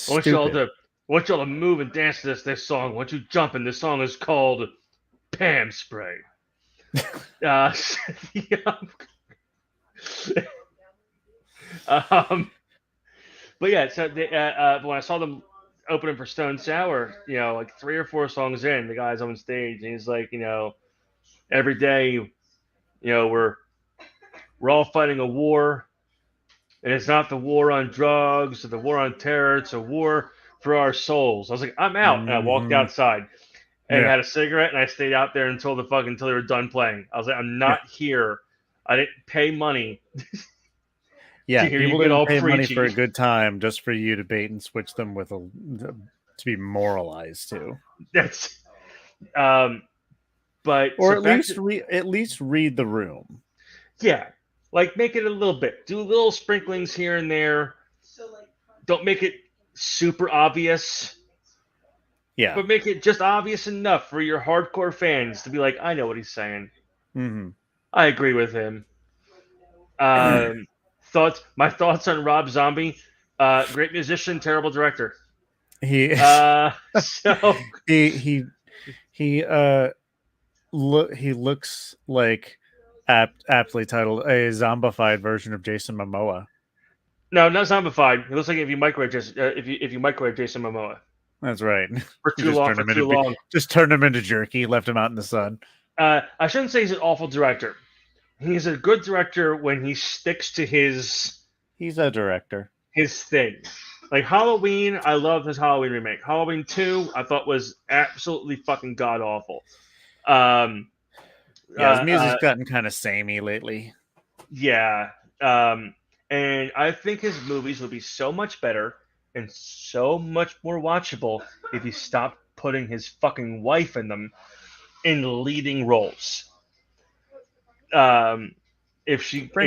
want y'all to move and dance to this song. I want you jumping. This song is called Pam Spray. But yeah, so when I saw them opening for Stone Sour, like 3 or 4 songs in, the guy's on stage and he's like, every day, we're all fighting a war, and it's not the war on drugs or the war on terror. It's a war for our souls. I was like, I'm out, and I walked outside and had a cigarette, and I stayed out there until they were done playing. I was like, I'm not here. I didn't pay money. Yeah, people didn't pay money for a good time just for you to bait and switch them to be moralized to. That's, but or at least read the room. Yeah, like make it a little bit. Do little sprinklings here and there. Don't make it super obvious. Yeah, but make it just obvious enough for your hardcore fans to be like, I know what he's saying. Mm-hmm. I agree with him. My thoughts on Rob Zombie. Great musician, terrible director. He looks like aptly titled a zombified version of Jason Momoa. No, not zombified. It looks like if you microwave Jason Momoa. That's right. For too long. Just turned him into jerky, left him out in the sun. I shouldn't say he's an awful director. He's a good director when he sticks to his... He's a director. His thing. Like Halloween, I love his Halloween remake. Halloween 2, I thought was absolutely fucking god-awful. His music's gotten kind of samey lately. Yeah. And I think his movies would be so much better and so much more watchable if he stopped putting his fucking wife in them in leading roles. Bring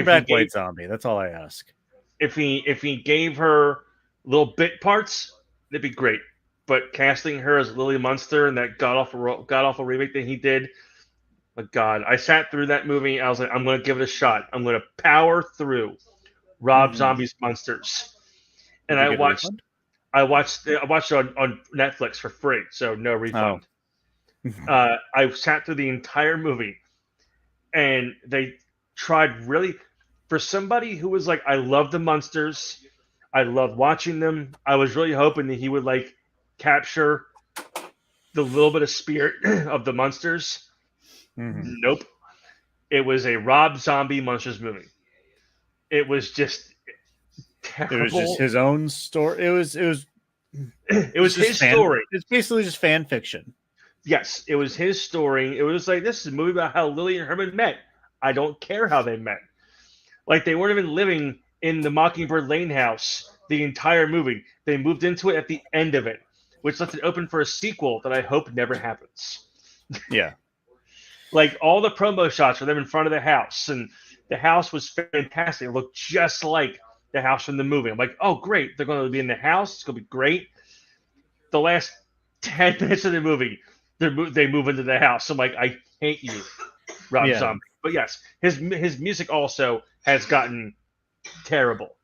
back White Zombie. That's all I ask. If he gave her little bit parts, that'd be great. But casting her as Lily Munster and that god awful remake that he did, my God, I sat through that movie. I was like, I'm going to give it a shot. I'm going to power through Rob Zombie's Monsters. And I watched it on Netflix for free, so no refund. I sat through the entire movie, and they tried really, for somebody who was like, I love the Munsters, I love watching them. I was really hoping that he would like capture the little bit of spirit of the Munsters. Mm-hmm. Nope. It was a Rob Zombie Monsters movie. It was just terrible. It was just his own story. It was his story. It's basically just fan fiction. Yes, it was his story. It was like, this is a movie about how Lily and Herman met. I don't care how they met. Like, they weren't even living in the Mockingbird Lane house the entire movie. They moved into it at the end of it, which left it open for a sequel that I hope never happens. Yeah. Like, all the promo shots were them in front of the house, and the house was fantastic. It looked just like the house from the movie. I'm like, oh, great. They're going to be in the house. It's going to be great. The last 10 minutes of the movie, they move into the house. I'm like, I hate you, Rob Zombie. But yes, his music also has gotten terrible.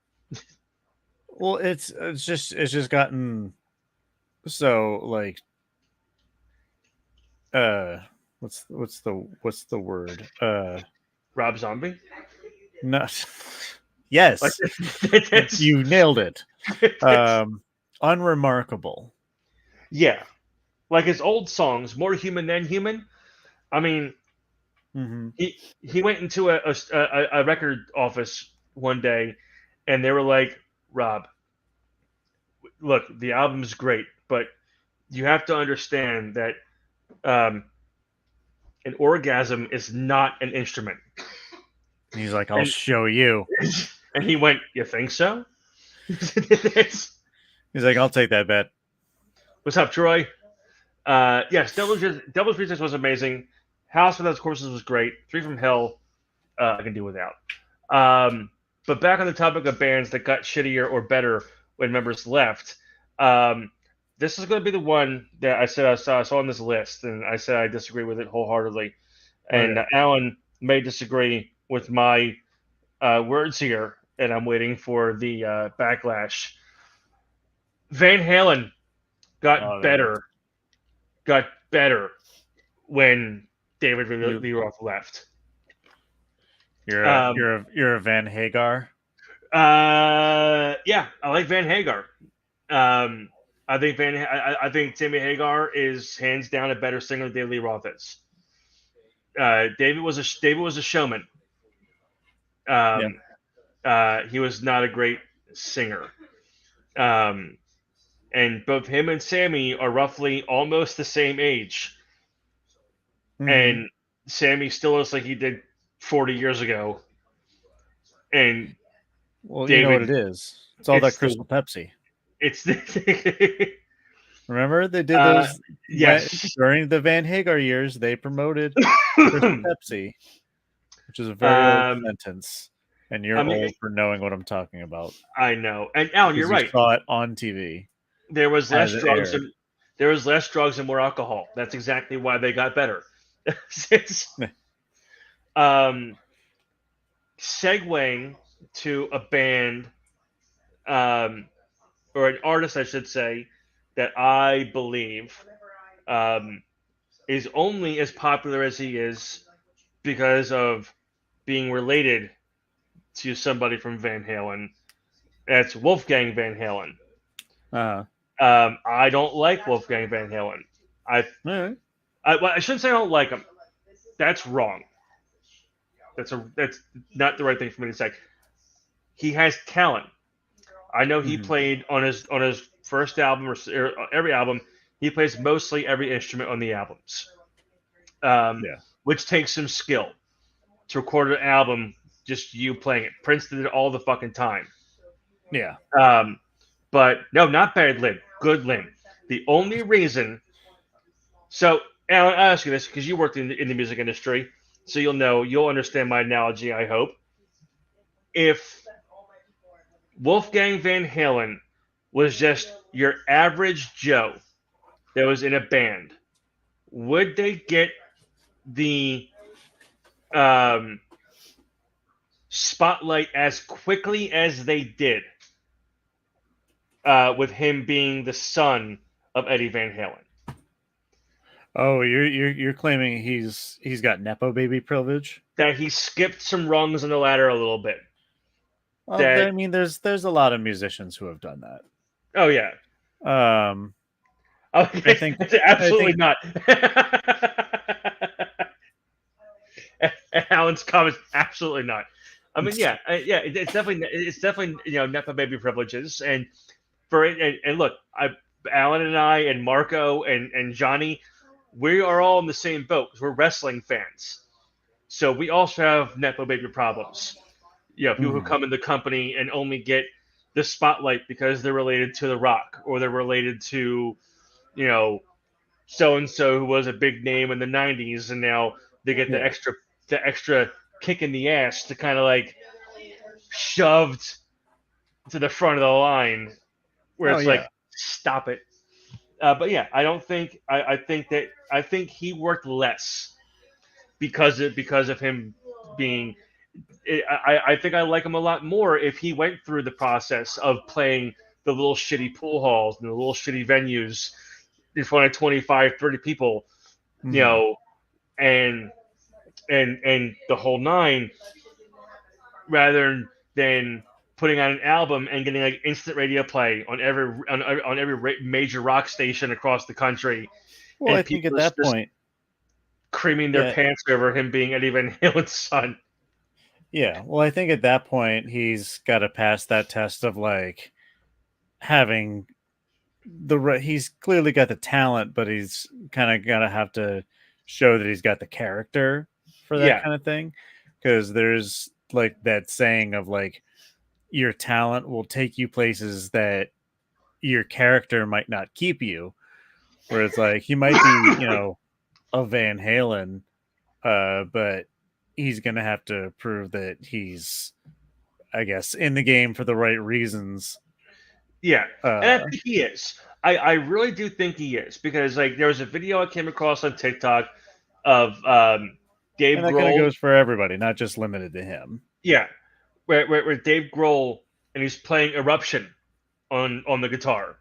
Well, it's just gotten so like what's the word? Rob Zombie? No. Yes. You nailed it. Unremarkable. Yeah. Like his old songs, More Human Than Human. I mean, he went into a record office one day, and they were like, Rob, look, the album's great, but you have to understand that an orgasm is not an instrument. And he's like, I'll show you. And he went, you think so? He's like, I'll take that bet. What's up, Troy? Yes, Devil's Rejects was amazing. House Without Corpses was great. Three from Hell, I can do without. But back on the topic of bands that got shittier or better when members left, the this is going to be the one that I said I saw on this list, and I said I disagree with it wholeheartedly. And Alan may disagree with my words here, and I'm waiting for the backlash. Van Halen got better when David Lee Roth left. You're a Van Hagar. Yeah, I like Van Hagar. I think Sammy Hagar is hands down a better singer than David Lee Roth is. David was a showman. He was not a great singer. And both him and Sammy are roughly almost the same age. Mm-hmm. And Sammy still looks like he did 40 years ago. And David, you know what it is. It's all that Crystal Pepsi. It's Remember they did those during the Van Hagar years. They promoted Crystal Pepsi, which is a very old sentence. And you're old for knowing what I'm talking about. I know. And Alan, you're right. You saw it on TV. There was less drugs and more alcohol. That's exactly why they got better. Segueing to a band, or an artist, I should say, that I believe is only as popular as he is because of being related to somebody from Van Halen. That's Wolfgang Van Halen. I don't like Wolfgang Van Halen. I shouldn't say I don't like him. That's wrong. That's not the right thing for me to say. He has talent. I know he played on his first album or every album. He plays mostly every instrument on the albums, which takes some skill to record an album. Just you playing it. Prince did it all the fucking time. Yeah. But no, not bad Linn. Good Linn. The only reason. So, Alan, I'll ask you this because you worked in the music industry, so you'll understand my analogy. I hope. If Wolfgang Van Halen was just your average Joe that was in a band, would they get the spotlight as quickly as they did with him being the son of Eddie Van Halen? Oh, you're claiming he's got Nepo baby privilege? That he skipped some rungs on the ladder a little bit. Well, I mean, there's a lot of musicians who have done that. Oh yeah. I think absolutely not. Alan's comments, absolutely not. I mean, it's definitely Nepo baby privileges, and look, Alan and I and Marco and Johnny, we are all in the same boat because we're wrestling fans, so we also have Nepo baby problems. People who come in the company and only get the spotlight because they're related to The Rock or they're related to, so and so who was a big name in the '90s, and now they get the extra kick in the ass to kind of like shoved to the front of the line, where like, stop it. But yeah, I don't think I think he worked less because of him being. I think I like him a lot more if he went through the process of playing the little shitty pool halls and the little shitty venues in front of 25, 30 people, and the whole nine, rather than putting out an album and getting like instant radio play on every major rock station across the country. Well, I think at that point, creaming their pants over him being Eddie Van Halen's son. Yeah, well, I think at that point he's got to pass that test of like having he's clearly got the talent, but he's kind of gotta have to show that he's got the character for that kind of thing. Because there's like that saying of like your talent will take you places that your character might not keep you. Where it's like he might be, a Van Halen, but he's gonna have to prove that he's, I guess, in the game for the right reasons. Yeah, and I think he is. I really do think he is, because like there was a video I came across on TikTok of Dave And that kind of Grohl. goes for everybody, not just limited to him. Yeah, where Dave Grohl, and he's playing Eruption on the guitar,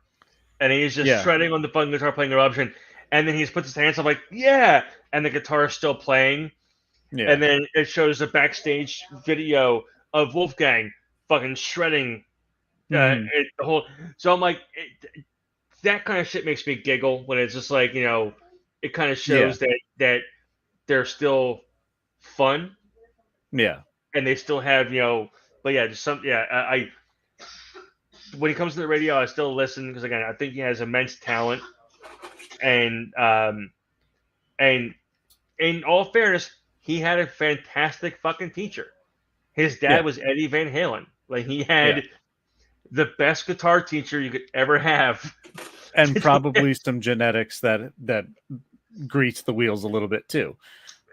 and he's just Yeah. shredding on the fun guitar playing Eruption, and then he puts his hands up like, yeah, and the guitar is still playing, Yeah. and then it shows a backstage video of Wolfgang fucking shredding Mhm. the whole. So I'm like, that kind of shit makes me giggle when it's just like, it kind of Yeah. shows that they're still fun Yeah. and they still have, but yeah, just some, yeah, I when he comes to the radio, I still listen because again, I think he has immense talent, and and in all fairness, he had a fantastic fucking teacher. His Yeah. dad was Eddie Van Halen. Like he Yeah. had the best guitar teacher you could ever have, And probably some genetics that grease the wheels a little bit too.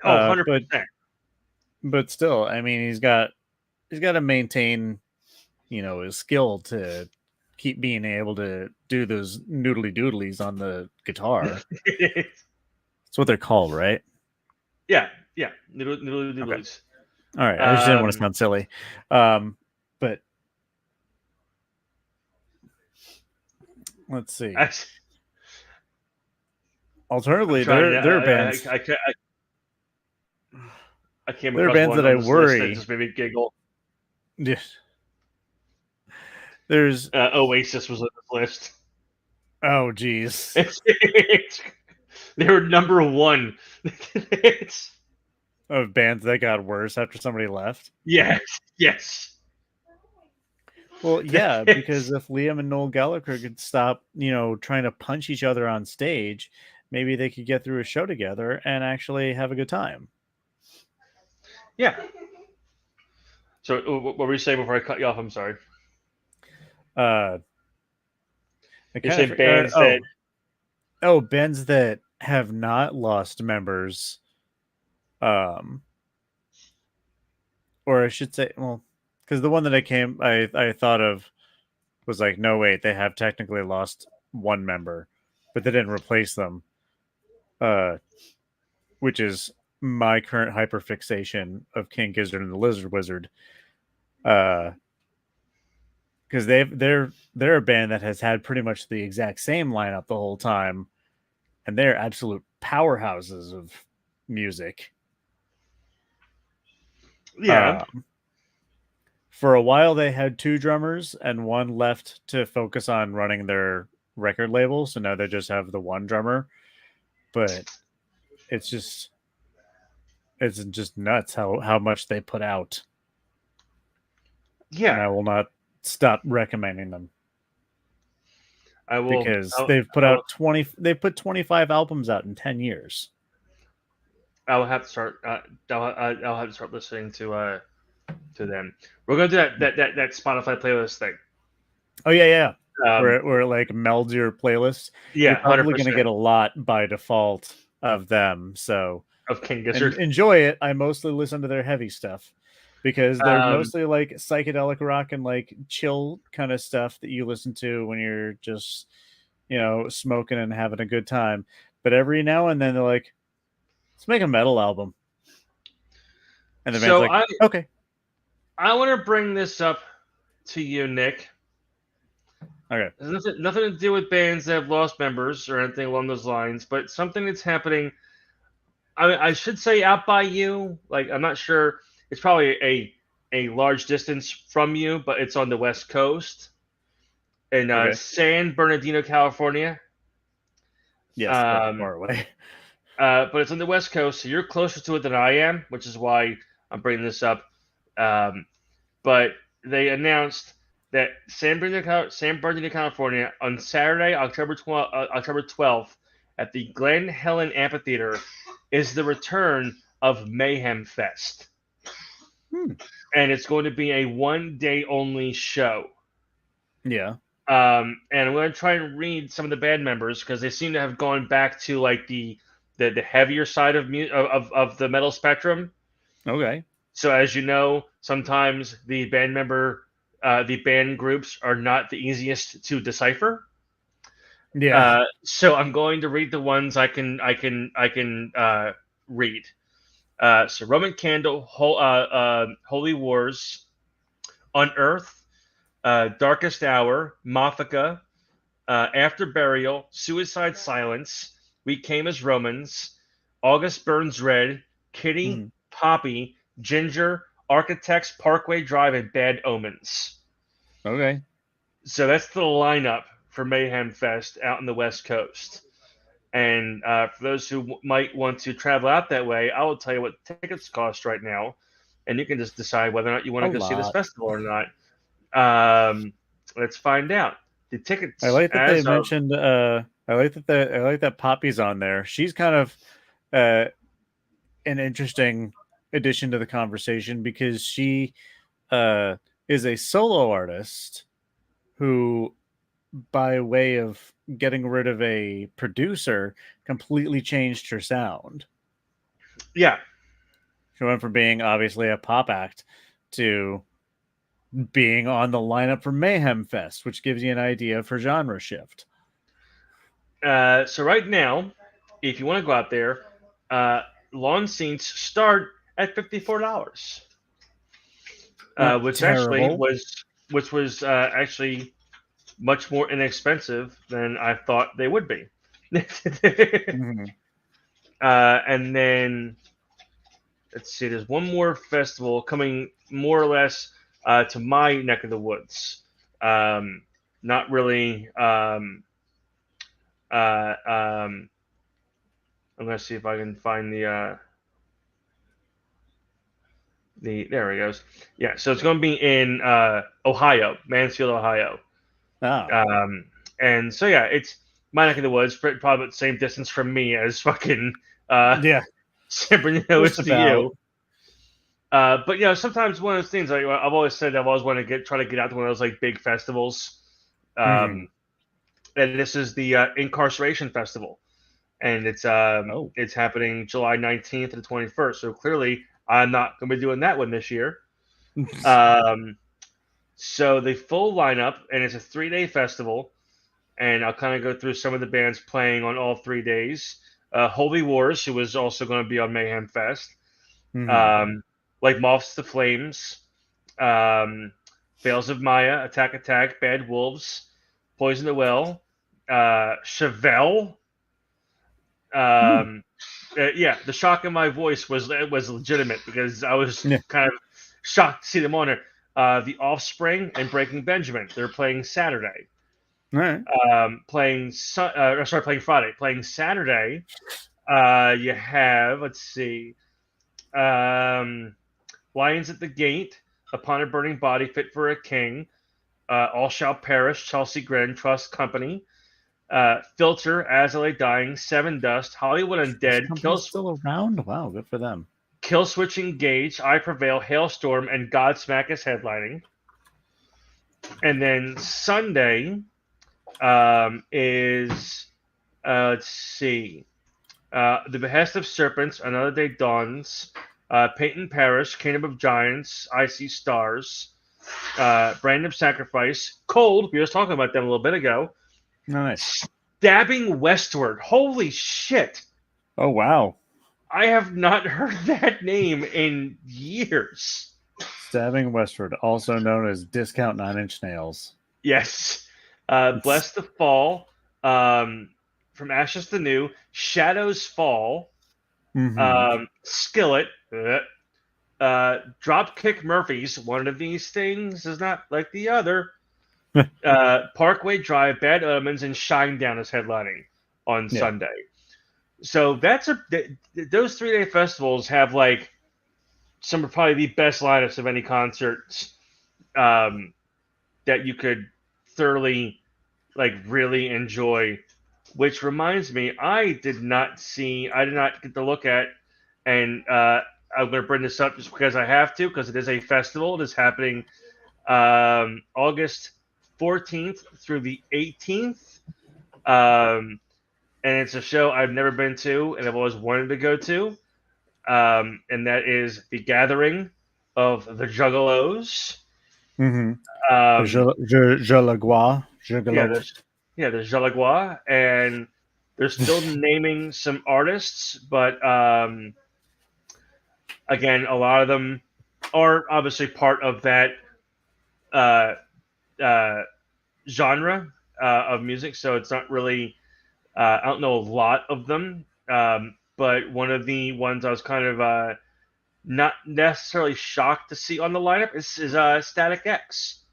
Oh, 100%. But still, I mean, he's got to maintain, his skill to keep being able to do those noodly doodlies on the guitar. That's what they're called, right? Yeah. Noodlies. Okay. All right. I just didn't want to sound silly. But let's see. Alternatively, there are bands. I came there are across bands one that I on this worry list that just made me giggle. Yeah. There's Oasis was on this list. Oh, geez. They were number one. Of bands that got worse after somebody left? Yes. Well, yeah, because if Liam and Noel Gallagher could stop, trying to punch each other on stage, maybe they could get through a show together and actually have a good time. Yeah. So, what were you saying before I cut you off? I'm sorry. You're saying bands that... bands that have not lost members. Or I should say, well, because the one that I thought of was like, no, wait, they have technically lost one member, but they didn't replace them. Which is my current hyperfixation of King Gizzard and the Lizard Wizard. Because they're a band that has had pretty much the exact same lineup the whole time, and they're absolute powerhouses of music. Yeah. For a while, they had two drummers, and one left to focus on running their record label. So now they just have the one drummer. But it's just nuts how much they put out. Yeah. And I will not stop recommending them. I will, because they've put out 25 albums out in 10 years. I'll have to start. I'll have to start listening to them. We're gonna do that Spotify playlist thing. Oh yeah. Where it like melds your playlist. Yeah, you're probably gonna get a lot by default of them. So of King Gizzard. Enjoy it. I mostly listen to their heavy stuff because they're mostly like psychedelic rock and like chill kind of stuff that you listen to when you're just smoking and having a good time. But every now and then they're like, let's make a metal album. And the band's like, okay. I want to bring this up to you, Nick. Okay. There's nothing to do with bands that have lost members or anything along those lines, but something that's happening. I should say out by you. Like, I'm not sure. It's probably a large distance from you, but it's on the West Coast in San Bernardino, California. Yes, far away. But it's on the West Coast, so you're closer to it than I am, which is why I'm bringing this up. But they announced that San Bernardino, California, on Saturday, October 12th, at the Glen Helen Amphitheater, is the return of Mayhem Fest. And it's going to be a one-day only show. Yeah. And I'm going to try and read some of the band members because they seem to have gone back to like the heavier side of the metal spectrum. Okay. So as you know, sometimes the band groups are not the easiest to decipher. Yeah. So I'm going to read the ones I can read. So Roman Candle, Holy Wars, Unearth, Darkest Hour, Mafika, After Burial, Suicide Silence, We Came as Romans, August Burns Red, Kitty, Poppy, Ginger, Architects, Parkway Drive, and Bad Omens. Okay. So that's the lineup for Mayhem Fest out in the West Coast. And for those who might want to travel out that way, I will tell you what tickets cost right now, and you can just decide whether or not you want to go see this festival or not. Let's find out. The tickets. I like that they mentioned. I like that Poppy's on there. She's kind of an interesting addition to the conversation because she is a solo artist who, by way of getting rid of a producer, completely changed her sound. Yeah. She went from being obviously a pop act to being on the lineup for Mayhem Fest, which gives you an idea for genre shift. So right now, if you want to go out there, lawn seats start at $54, which was actually much more inexpensive than I thought they would be. And then let's see, there's one more festival coming more or less to my neck of the woods. Not really. I'm gonna see if I can find the there he goes. Yeah, so it's gonna be in Ohio, Mansfield, Ohio. And so yeah, it's my neck of the woods, probably about the same distance from me as fucking San Bernardino is to you. But sometimes one of those things, like I've always said, I've always wanted to try to get out to one of those like big festivals. And this is the Incarceration Festival, and it's happening July 19th to the 21st. So clearly, I'm not going to be doing that one this year. So the full lineup, and it's a 3-day festival, and I'll kind of go through some of the bands playing on all 3 days. Holy Wars, who was also going to be on Mayhem Fest, like Moths to Flames, Veils of Maya, Attack, Bad Wolves, Poison the Well, Chevelle. The shock in my voice was legitimate because I was kind of shocked to see them on there. The Offspring and Breaking Benjamin. They're playing Saturday. All right. Playing Friday. Playing Saturday. You have, let's see, Lions at the Gate, Upon a Burning Body, Fit for a King, All Shall Perish, Chelsea Grin, Trust Company, Filter, As I Lay Dying, Seven Dust, Hollywood Undead, still around? Wow, good for them. Killswitch Engage, I Prevail, Hailstorm, and Godsmack is headlining. And then Sunday is, let's see, The Behest of Serpents, Another Day Dawns, Peyton Parish, Kingdom of Giants, I See Stars, Brand of Sacrifice, Cold, we were just talking about them a little bit ago. Nice. Stabbing Westward. Holy shit. Oh, wow. I have not heard that name in years. Stabbing Westward, also known as Discount 9 Inch Nails. Yes. Bless the Fall, From Ashes to New, Shadows Fall, Skillet, Dropkick Murphys. One of these things is not like the other. Parkway Drive, Bad Omens, and Shinedown is headlining on Sunday. So those 3-day festivals have like some of probably the best lineups of any concerts that you could thoroughly really enjoy. Which reminds me, I did not get to look at, and I'm going to bring this up just because I have to, because it is a festival. It is happening August 14th through the 18th. And it's a show I've never been to and I've always wanted to go to. And that is The Gathering of the Juggalos. Juggalos. Yeah, there's Jalagua, and they're still naming some artists, but again, a lot of them are obviously part of that uh, uh, genre of music, so it's not really. I don't know a lot of them, but one of the ones I was kind of not necessarily shocked to see on the lineup is Static X.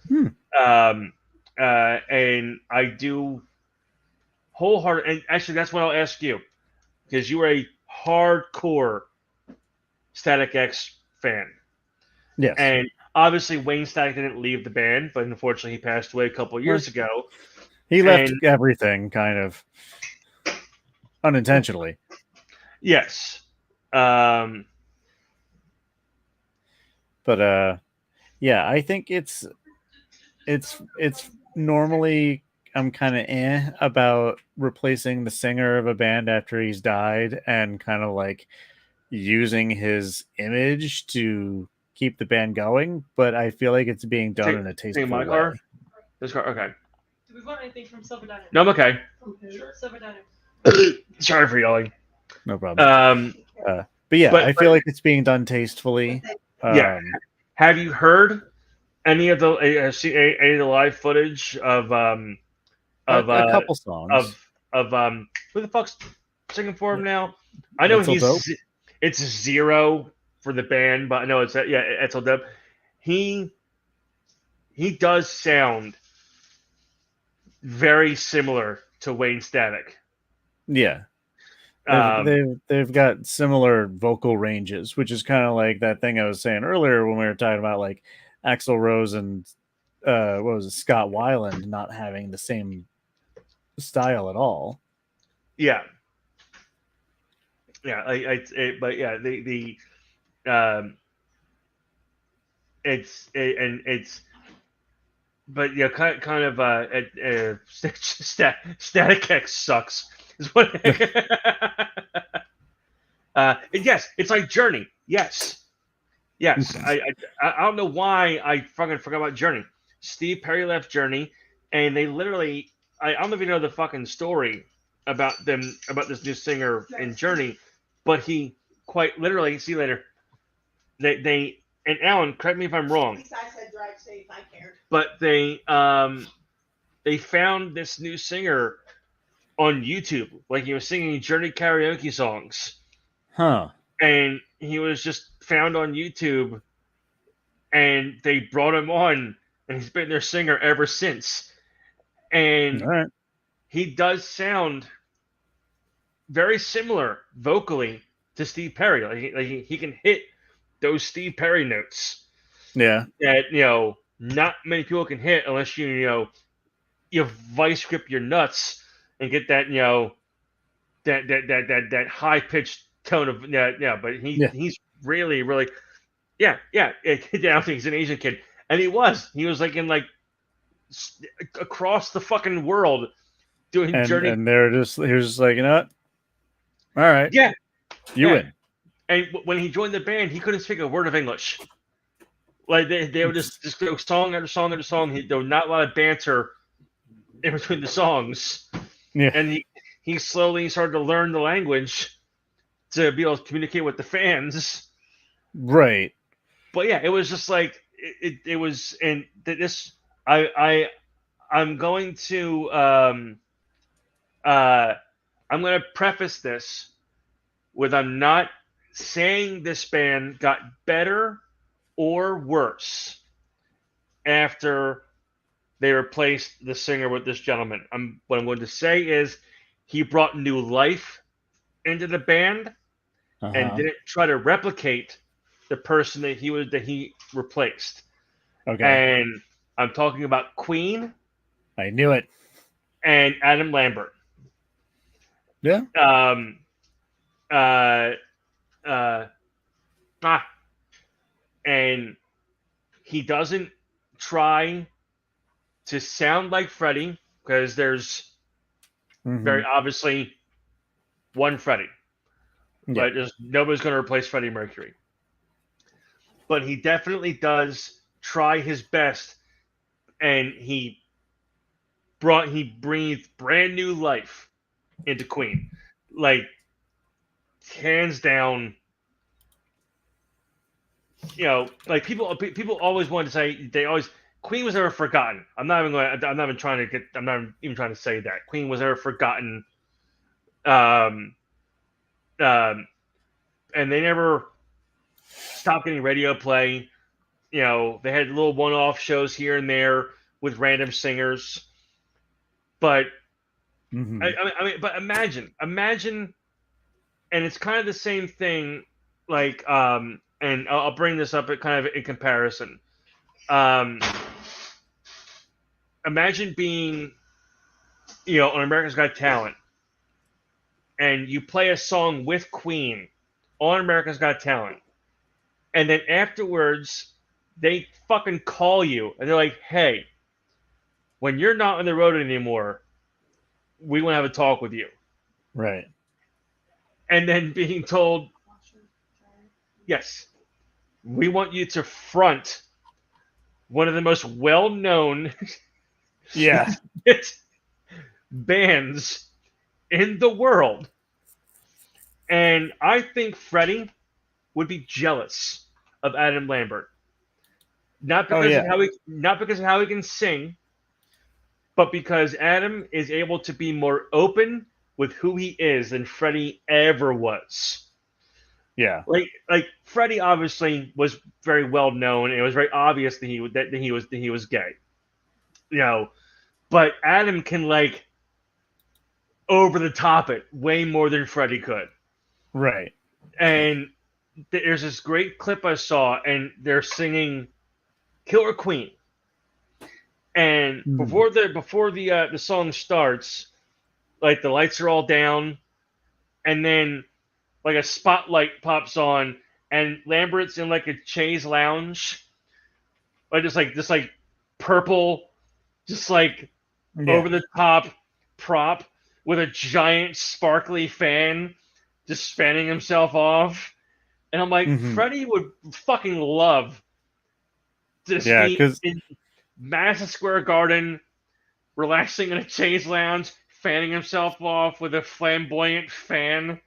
Um, and I do wholehearted, and actually that's what I'll ask you, because you were a hardcore Static X fan. Yes. And obviously Wayne Static didn't leave the band, but unfortunately he passed away a couple of years ago. He left everything kind of unintentionally. Yes. But yeah, I think it's normally I'm kind of about replacing the singer of a band after he's died and kind of like using his image to keep the band going, but I feel like it's being done in a tasteful way. Car? This car, okay. Do we want anything from Silver Diner? No, I'm okay. Sure. Silver Diner. Sorry for yelling. No problem. But yeah, I feel like it's being done tastefully. Yeah. Have you heard any of the any of the live footage of a couple songs of who the fuck's singing for him now? I know it's Zero for the band, but I know it's Etzel Dope. He does sound very similar to Wayne Static. Yeah. They've got similar vocal ranges, which is kind of like that thing I was saying earlier when we were talking about like Axl Rose and what was it, Scott Weiland not having the same style at all. Yeah. Yeah, but yeah, kind of Static X sucks. Is what? Yes, it's like Journey. Yes. I don't know why I fucking forgot about Journey. Steve Perry left Journey, and they literally I don't know if you know the fucking story about this new singer in Journey, but he quite literally. See you later. They and Alan, correct me if I'm wrong. At least I said drive safe. I cared. But they found this new singer on YouTube, like he was singing Journey karaoke songs. Huh. And he was just found on YouTube, and they brought him on, and he's been their singer ever since. And he does sound very similar vocally to Steve Perry. Like he can hit those Steve Perry notes. Yeah. That not many people can hit unless you vice grip your nuts and get that that high pitched tone of but he's really I don't think he's an Asian kid, and he was like in like across the fucking world doing Journey, and he was just like, you know what, all right, you win. And when he joined the band, he couldn't speak a word of English. Like they would just go song after song after song. There was not a lot of banter in between the songs. Yeah. And he slowly started to learn the language to be able to communicate with the fans. Right. But yeah, it was just like it was, and this I'm going to I'm going to preface this with I'm not saying this band got better or worse after they replaced the singer with this gentleman. What I'm going to say is he brought new life into the band and didn't try to replicate the person that he replaced. Okay. And I'm talking about Queen. I knew it. And Adam Lambert. Yeah. And he doesn't try to sound like Freddie, because there's very obviously one Freddie. But nobody's going to replace Freddie Mercury. But he definitely does try his best, and he he breathed brand new life into Queen, like hands down. Like people always wanted to say Queen was never forgotten. I'm not even trying to say that Queen was never forgotten. Um, and they never stopped getting radio play. They had little one-off shows here and there with random singers, but but imagine, and it's kind of the same thing. Like, and I'll bring this up kind of in comparison. Imagine being, on America's Got Talent, and you play a song with Queen on America's Got Talent, and then afterwards they fucking call you and they're like, "Hey, when you're not on the road anymore, we want to have a talk with you." Right. And then being told, "Yes, we want you to front one of the most well-known bands in the world." And I think Freddie would be jealous of Adam Lambert. Not because of how he can sing, but because Adam is able to be more open with who he is than Freddie ever was. Yeah. Like Freddie obviously was very well known, and it was very obvious that he was gay. But Adam can over the top it way more than Freddie could. Right. And there's this great clip I saw, and they're singing "Killer Queen," and before the song starts, like the lights are all down, and then like a spotlight pops on, and Lambert's in like a chaise lounge, like just like purple, just like over the top prop with a giant sparkly fan, just fanning himself off. And I'm like, Freddie would fucking love to be in Madison Square Garden, relaxing in a chaise lounge, fanning himself off with a flamboyant fan.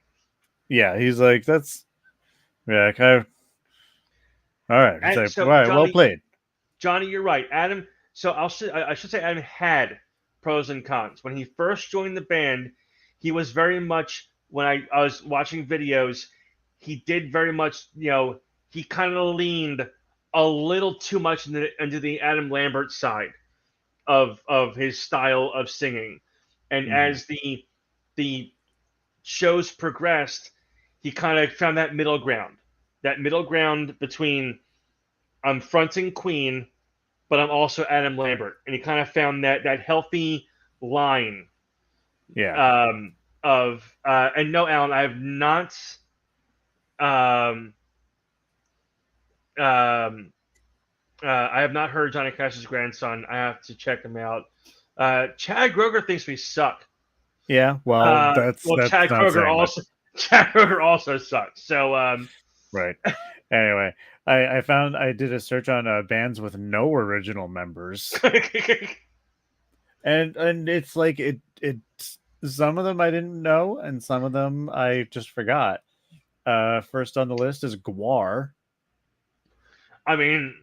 Yeah, he's like, that's kind of all right. It's like, So all right, Johnny, well played, Johnny. You're right, Adam. So I should say Adam had pros and cons. When he first joined the band, he was very much, when I was watching videos, he did very much, he kind of leaned a little too much into the Adam Lambert side of his style of singing. And as the shows progressed, he kind of found that middle ground between I'm fronting Queen, but I'm also Adam Lambert. And he kind of found that healthy line. Yeah. And no, Alan, I have not I have not heard Johnny Cash's grandson. I have to check him out. Chad Kroeger thinks we suck. Yeah, well, that's Chad Kroeger also sucks. So right. Anyway, I did a search on bands with no original members, and it's like it some of them I didn't know, and some of them I just forgot. First on the list is Gwar. I mean,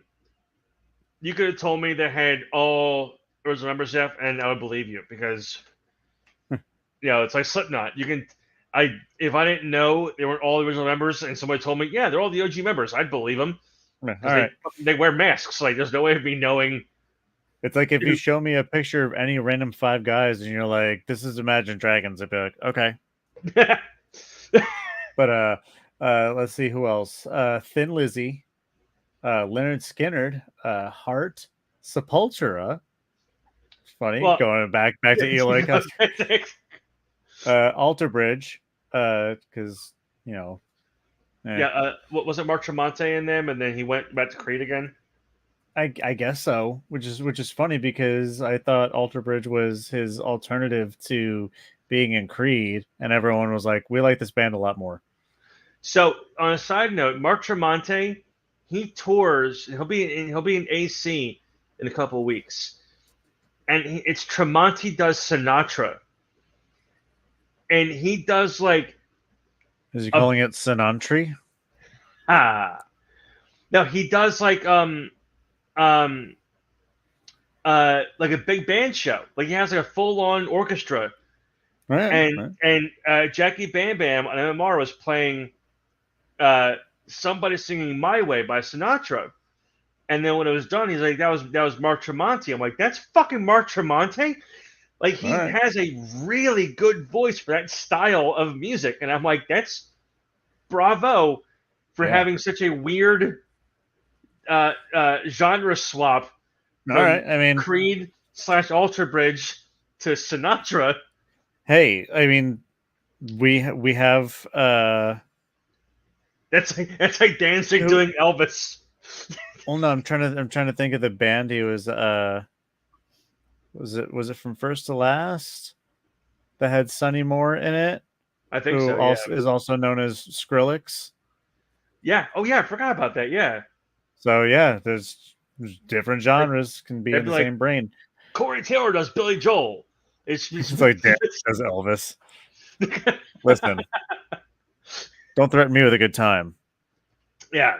you could have told me they had all original members, Jeff, and I would believe you, because it's like Slipknot. If I didn't know they weren't all the original members, and somebody told me, yeah, they're all the OG members, I'd believe them. All right. They wear masks. Like, there's no way of me knowing. It's like if you show me a picture of any random 5 guys and you're like, this is Imagine Dragons, I'd be like, okay. But let's see who else. Thin Lizzy, Leonard Skinner, Heart, Sepultura. It's funny, going back to Eloy Custer. Alter Bridge, because what was it, Mark Tremonti in them, and then he went back to Creed again? I guess so, which is funny, because I thought Alter Bridge was his alternative to being in Creed, and everyone was like, we like this band a lot more. So on a side note, Mark Tremonti, he tours. He'll be in AC in a couple of weeks. and it's Tremonti does Sinatra, and he does like. Is he calling it Sinantri? No, he does like like a big band show. Like he has like a full on orchestra. Right. And Jackie Bam Bam on MMR was playing somebody singing "My Way" by Sinatra. And then when it was done, he's like, "That was Mark Tremonti." I'm like, "That's fucking Mark Tremonti." Like he has a really good voice for that style of music, and I'm like, "That's bravo for having such a weird genre swap from I mean, Creed / Alter Bridge to Sinatra." Hey, I mean, we have That's like Danzig doing Elvis. Well, no, I'm trying to think of the band he was. Was it from First to Last that had Sonny Moore in it? I think who so. Also is also known as Skrillex. Yeah. Oh yeah, I forgot about that. Yeah. So yeah, there's different genres can be in the same brain. Corey Taylor does Billy Joel. It's like Dan does Elvis. Listen, don't threaten me with a good time. Yeah.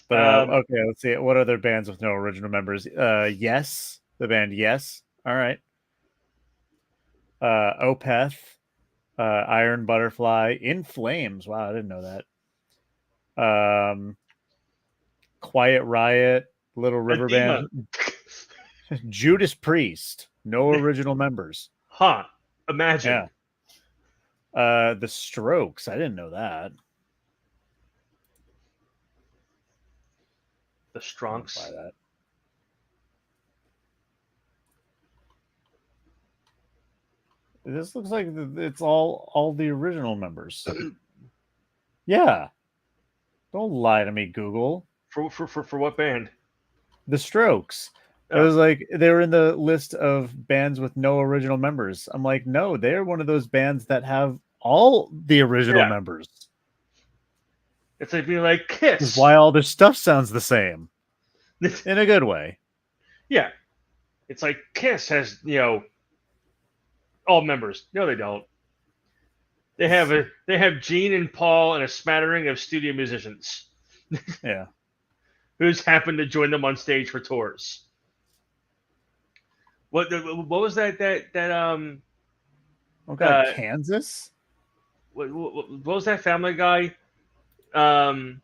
But okay, let's see. What other bands with no original members? Yes, the band Yes. All right. Opeth, Iron Butterfly, In Flames. Wow, I didn't know that. Quiet Riot, Little River Band, Judas Priest. No original members. Huh. Imagine. Yeah. The Strokes. I didn't know that. The Strongs. That. This looks like it's all the original members. Yeah. Don't lie to me, Google. For what band? The Strokes. It was like they were in the list of bands with no original members. I'm like, no, they're one of those bands that have all the original members. It's like being like Kiss. That's why all their stuff sounds the same. In a good way. Yeah. It's like Kiss has, all members. No, they don't. They have Gene and Paul and a smattering of studio musicians. Yeah. Who's happened to join them on stage for tours. What was that Kansas? What was that Family Guy? The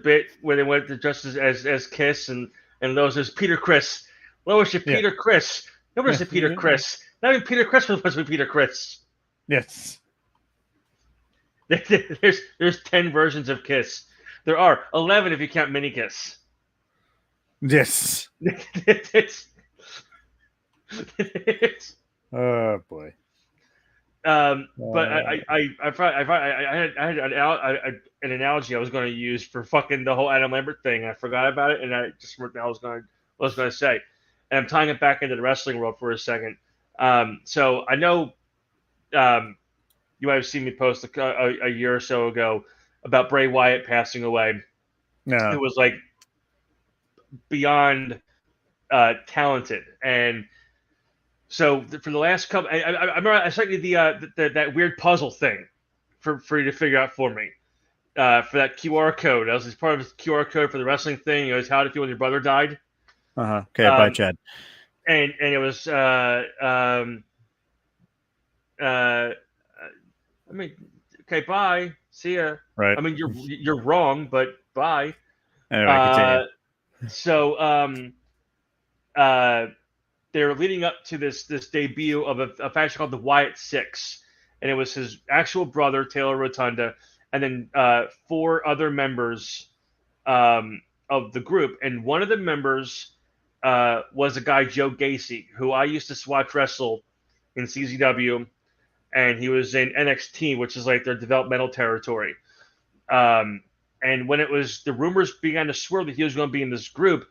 bit where they went to dressed as Kiss and those as Peter Criss. Lois said Peter Criss. Nobody said Peter Criss. Not even Peter Criss was supposed to be Peter Criss. Yes. There's 10 versions of Kiss. There are 11 if you count Mini Kiss. Yes. Oh boy. But I had an analogy I was going to use for fucking the whole Adam Lambert thing. I forgot about it, and I just what I was going to say, and I'm tying it back into the wrestling world for a second. So I know you might have seen me post a year or so ago about Bray Wyatt passing away. Yeah. It was like beyond talented, and so for the last couple, I remember I sent you that weird puzzle thing for you to figure out for me for that QR code. That was part of his QR code for the wrestling thing. It was how did you feel when your brother died? Okay, bye, Chad. And it was I mean, okay, bye, see ya. Right. I mean, you're wrong, but bye. Anyway, continue. So they're leading up to this debut of a faction called the Wyatt Six, and it was his actual brother Taylor Rotunda, and then 4 other members of the group, and one of the members was a guy Joe Gacy, who I used to watch wrestle in CZW, and he was in NXT, which is like their developmental territory. And when it was the rumors began to swirl that he was going to be in this group,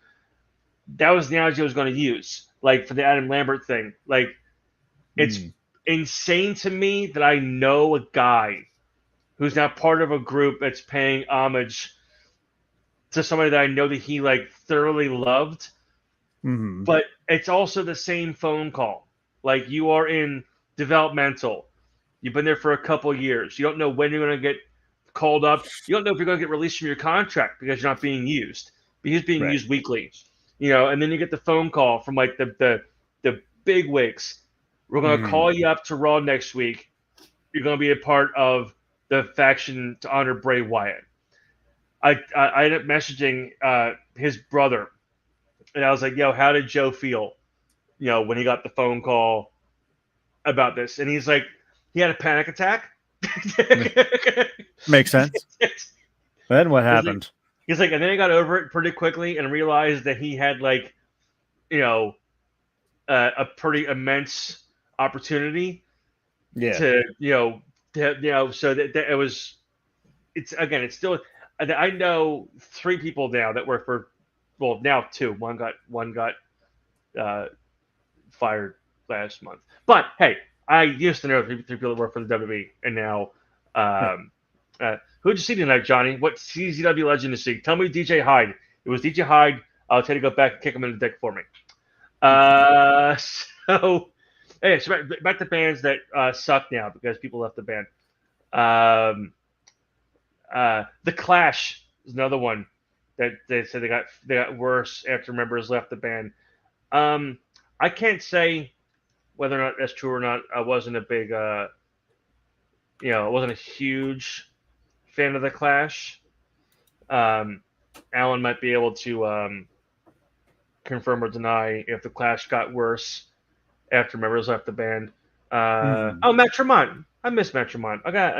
that was the analogy I was going to use. Like for the Adam Lambert thing, like it's insane to me that I know a guy who's now part of a group that's paying homage to somebody that I know that he like thoroughly loved, Mm-hmm. but it's also the same phone call. Like you are in developmental. You've been there for a couple years. You don't know when you're going to get called up. You don't know if you're going to get released from your contract because you're not being used. Because being Right. used weekly, and then you get the phone call from like the big wigs. We're going to call you up to Raw next week. You're going to be a part of the faction to honor Bray Wyatt. I ended up messaging his brother, and I was like, "Yo, how did Joe feel? When he got the phone call about this?" And he's like, "He had a panic attack." Makes sense. Then what happened? He's like, and then he got over it pretty quickly and realized that he had like, a pretty immense opportunity. Yeah. So that it was. It's still. I know 3 people now that work for. Well, now 2. One got fired last month. But hey, I used to know 3 people that work for the WWE, and now. Who'd you see tonight, Johnny? What CZW legend to see? Tell me DJ Hyde. It was DJ Hyde. I'll tell you to go back and kick him in the dick for me. So back to bands that suck now because people left the band. The Clash is another one that they said they got worse after members left the band. I can't say whether or not that's true or not. I wasn't a big, I wasn't a huge fan of the Clash. Alan might be able to confirm or deny if the Clash got worse after members left the band. Oh, Matt Tremont. I miss Matt Tremont. We got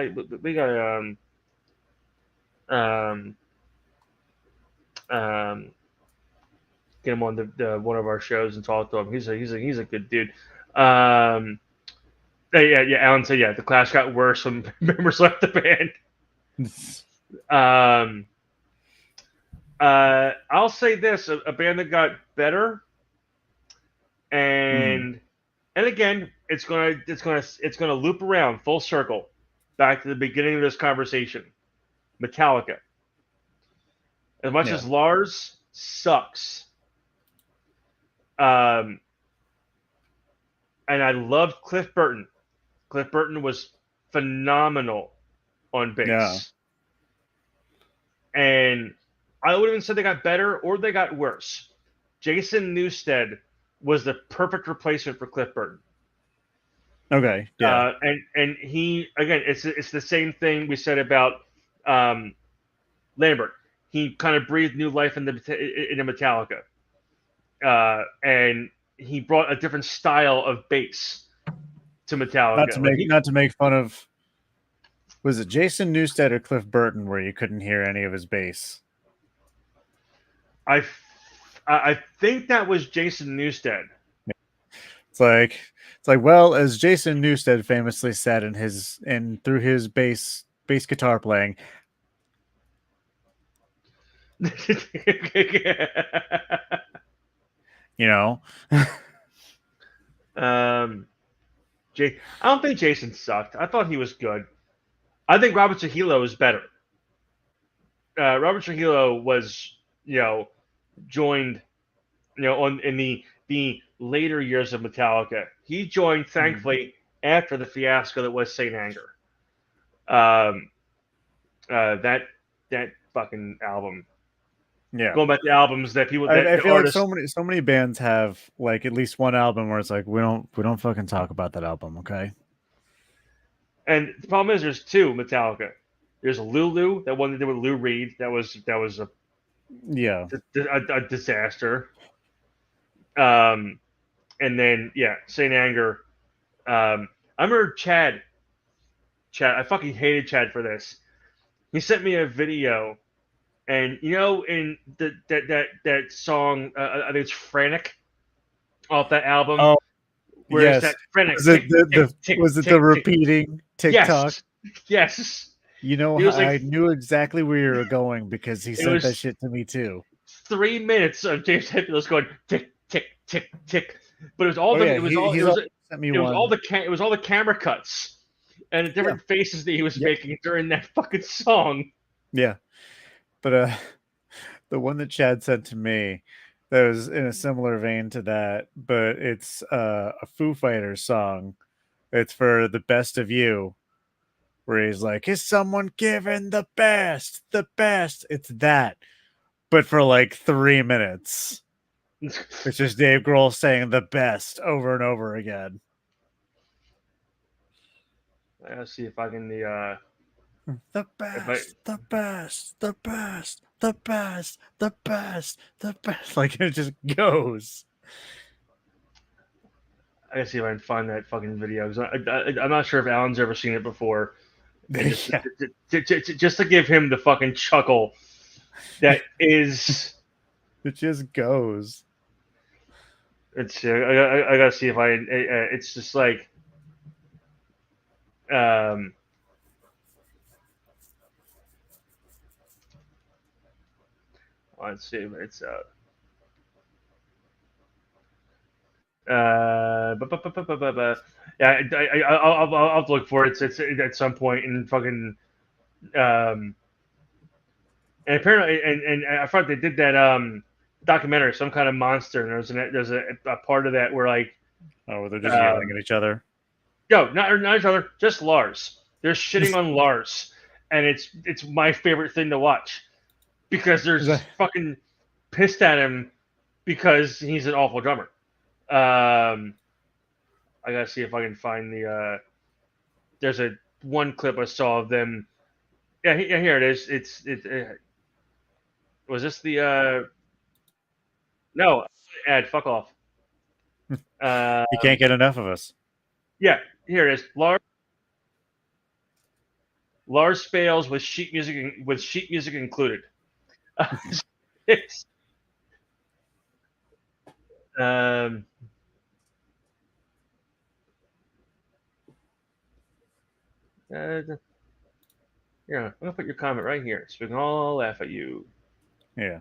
get him on the one of our shows and talk to him. He's a good dude. Yeah. Alan said the Clash got worse when members left the band. I'll say this: a band that got better, and again, it's gonna loop around full circle back to the beginning of this conversation. Metallica. As much as Lars sucks, and I loved Cliff Burton. Cliff Burton was phenomenal on bass. Yeah. And I would have even said they got better or they got worse. Jason Newsted was the perfect replacement for Cliff Burton. Okay. Yeah. And he, again, it's the same thing we said about Lambert. He kind of breathed new life into Metallica. And he brought a different style of bass to Metallica. Not to make fun of. Was it Jason Newsted or Cliff Burton where you couldn't hear any of his bass? I think that was Jason Newsted. It's like well, as Jason Newsted famously said through his bass guitar playing. I don't think Jason sucked. I thought he was good. I think Robert Trujillo is better. Robert Trujillo was, joined, in the later years of Metallica. He joined, thankfully, after the fiasco that was Saint Anger. That fucking album. Yeah. Going back to albums that people. I feel like so many bands have like at least one album where it's like we don't fucking talk about that album, okay? And the problem is there's 2 Metallica. There's Lulu, that one they did with Lou Reed. That was a disaster. And then Saint Anger. I remember Chad. I fucking hated Chad for this. He sent me a video, and in that song, I think it's "Frantic" off that album. Oh, where yes. That frantic? Was it the repeating TikTok? Yes. I knew exactly where you were going because he sent that shit to me too. 3 minutes of James Hetfield going tick tick tick tick, but it was all it was all the camera cuts and the different faces that he was making during that fucking song. Yeah, but the one that Chad sent to me that was in a similar vein to that, but it's a Foo Fighters song. It's for The Best of You, where he's like, "Is someone giving the best? The best?" It's that, but for like 3 minutes. It's just Dave Grohl saying "the best" over and over again. Let's see if I can The best, the best, the best, the best, the best, the best. Like it just goes. I gotta see if I can find that fucking video. 'Cause I'm not sure if Alan's ever seen it before. And Yeah. just to give him the fucking chuckle that is. It just goes. It's I gotta see if I. It's just like. Let's see if it's yeah, I'll look for it. It's at some point in fucking and apparently and I thought they did that documentary, some kind of monster, and there's a part of that where like where they're just yelling at each other. No, not each other, just Lars. They're shitting on Lars, and it's my favorite thing to watch because they're just fucking pissed at him because he's an awful drummer. I gotta see if I can find the. There's one clip I saw of them. Yeah, here it is. Was this the? No, ad. Fuck off. You can't get enough of us. Yeah, here it is. Lars fails with sheet music included. It's, yeah, I'm gonna put your comment right here, so we can all laugh at you. Yeah.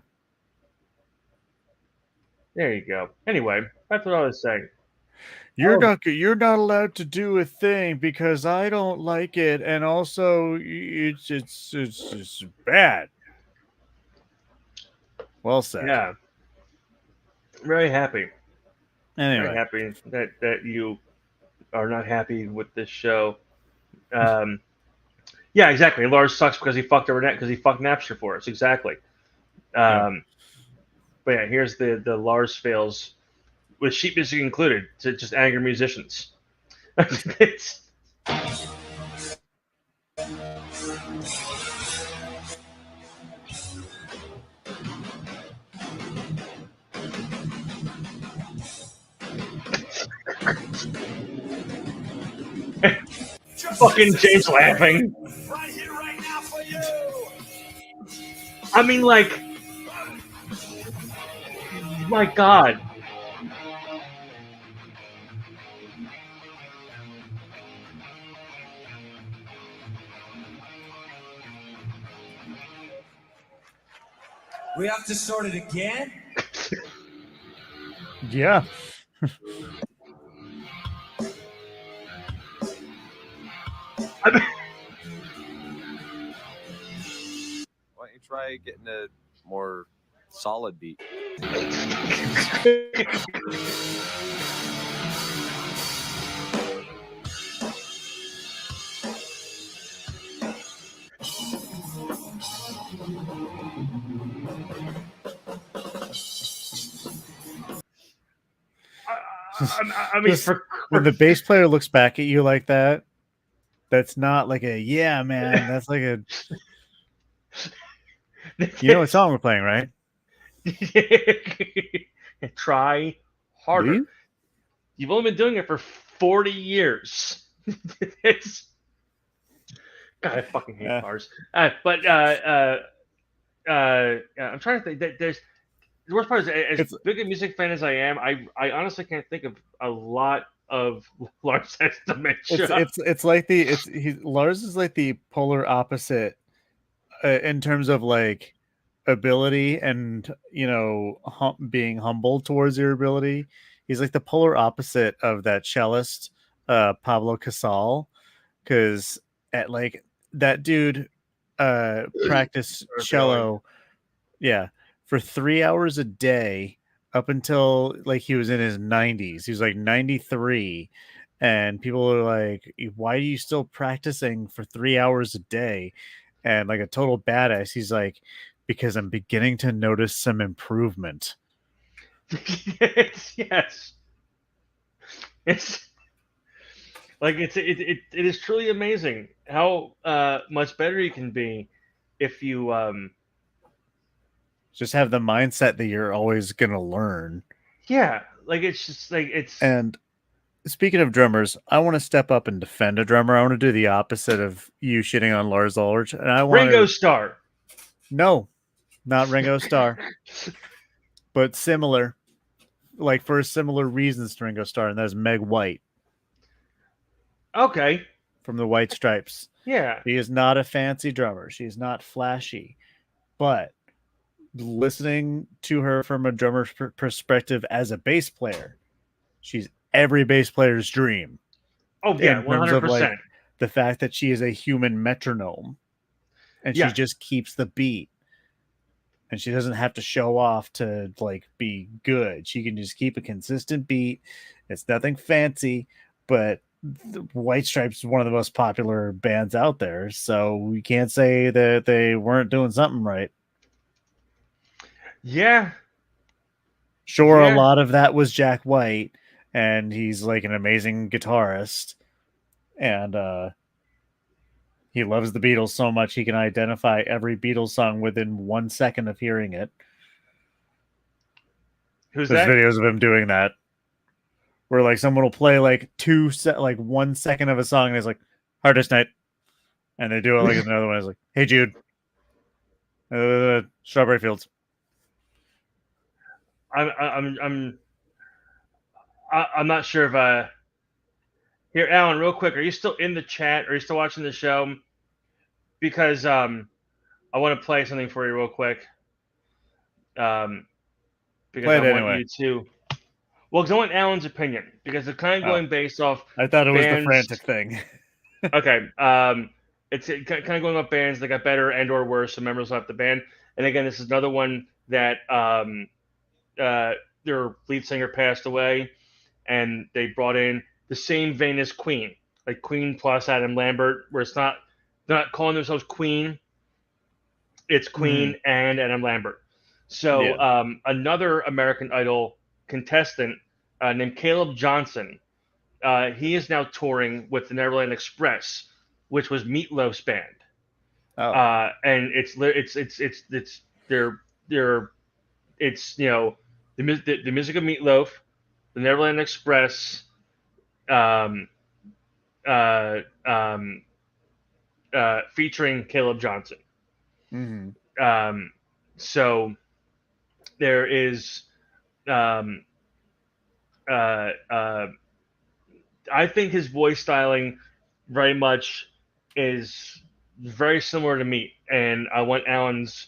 There you go. Anyway, that's what I was saying. You're not allowed to do a thing because I don't like it, and also it's bad. Well said. Yeah. Very happy. Anyway. Very happy that you are not happy with this show. Yeah, exactly. Lars sucks because he fucked Napster for us. Exactly. But yeah, here's the Lars fails with sheet music included to just anger musicians. It's... Fucking James laughing. Right here, right now for you. I mean, like, my God. We have to start it again? Yeah. Why don't you try getting a more solid beat? I mean, when the bass player looks back at you like that, that's not like a yeah, man. That's like a you know what song we're playing, right? Try harder. You've only been doing it for 40 years. It's God, I fucking hate Lars. But I'm trying to think. There's the worst part is, as big a music fan as I am, I honestly can't think of a lot of Lars has dementia. It's like Lars is like the polar opposite in terms of like ability and being humble towards your ability. He's like the polar opposite of that cellist Pablo Casal, because at like that dude practiced cello for 3 hours a day up until like he was in his 90s. He was like 93, and people are like, "Why are you still practicing for 3 hours a day?" And like a total badass, he's like, "Because I'm beginning to notice some improvement." Yes, it's like it is truly amazing how much better you can be if you Just have the mindset that you're always gonna learn. yeah, like it's just like it's And speaking of drummers, I want to step up and defend a drummer. I want to do the opposite of you shitting on Lars Ulrich, and I want Ringo to Starr. no, not Ringo Starr, but similar, like for similar reasons to Ringo Starr, and that's Meg White Okay, from the White Stripes. yeah, She is not a fancy drummer. She is not flashy, but listening to her from a drummer's perspective as a bass player, she's every bass player's dream oh yeah, in one terms hundred of like percent. the fact that she is a human metronome and she Yeah, just keeps the beat, and she doesn't have to show off to like be good. She can just keep a consistent beat. It's nothing fancy, but the White Stripes is one of the most popular bands out there, so we can't say that they weren't doing something right. yeah, Sure, a yeah. lot of that was Jack White, and he's like an amazing guitarist, and he loves the Beatles so much he can identify every Beatles song within 1 second of hearing it. Who's There's that? videos of him doing that, where like someone will play like 1 second of a song, and it's like Hard Day's Night, and they do it like another one. It's like, Hey Jude, Strawberry Fields. I'm not sure if here, Alan, real quick, are you still in the chat? Are you still watching the show? Because I want to play something for you real quick. Because Play it I want anyway. you to. Well, because I want Alan's opinion. Because it's kind of going based off. I thought it was the bands. frantic thing. Okay. It's kind of going off bands that got better and or worse. So members left the band. And again, this is another one that their lead singer passed away, and they brought in the same vein as Queen, like Queen plus Adam Lambert, where it's not they're not calling themselves Queen, it's Queen and Adam Lambert. So another American Idol contestant named Caleb Johnson, he is now touring with the Neverland Express, which was Meatloaf's band. Oh. And it's you know the music of Meatloaf, the Neverland Express, featuring Caleb Johnson. Mm-hmm. So there is, I think his voice styling very much is very similar to me, and I want Alan's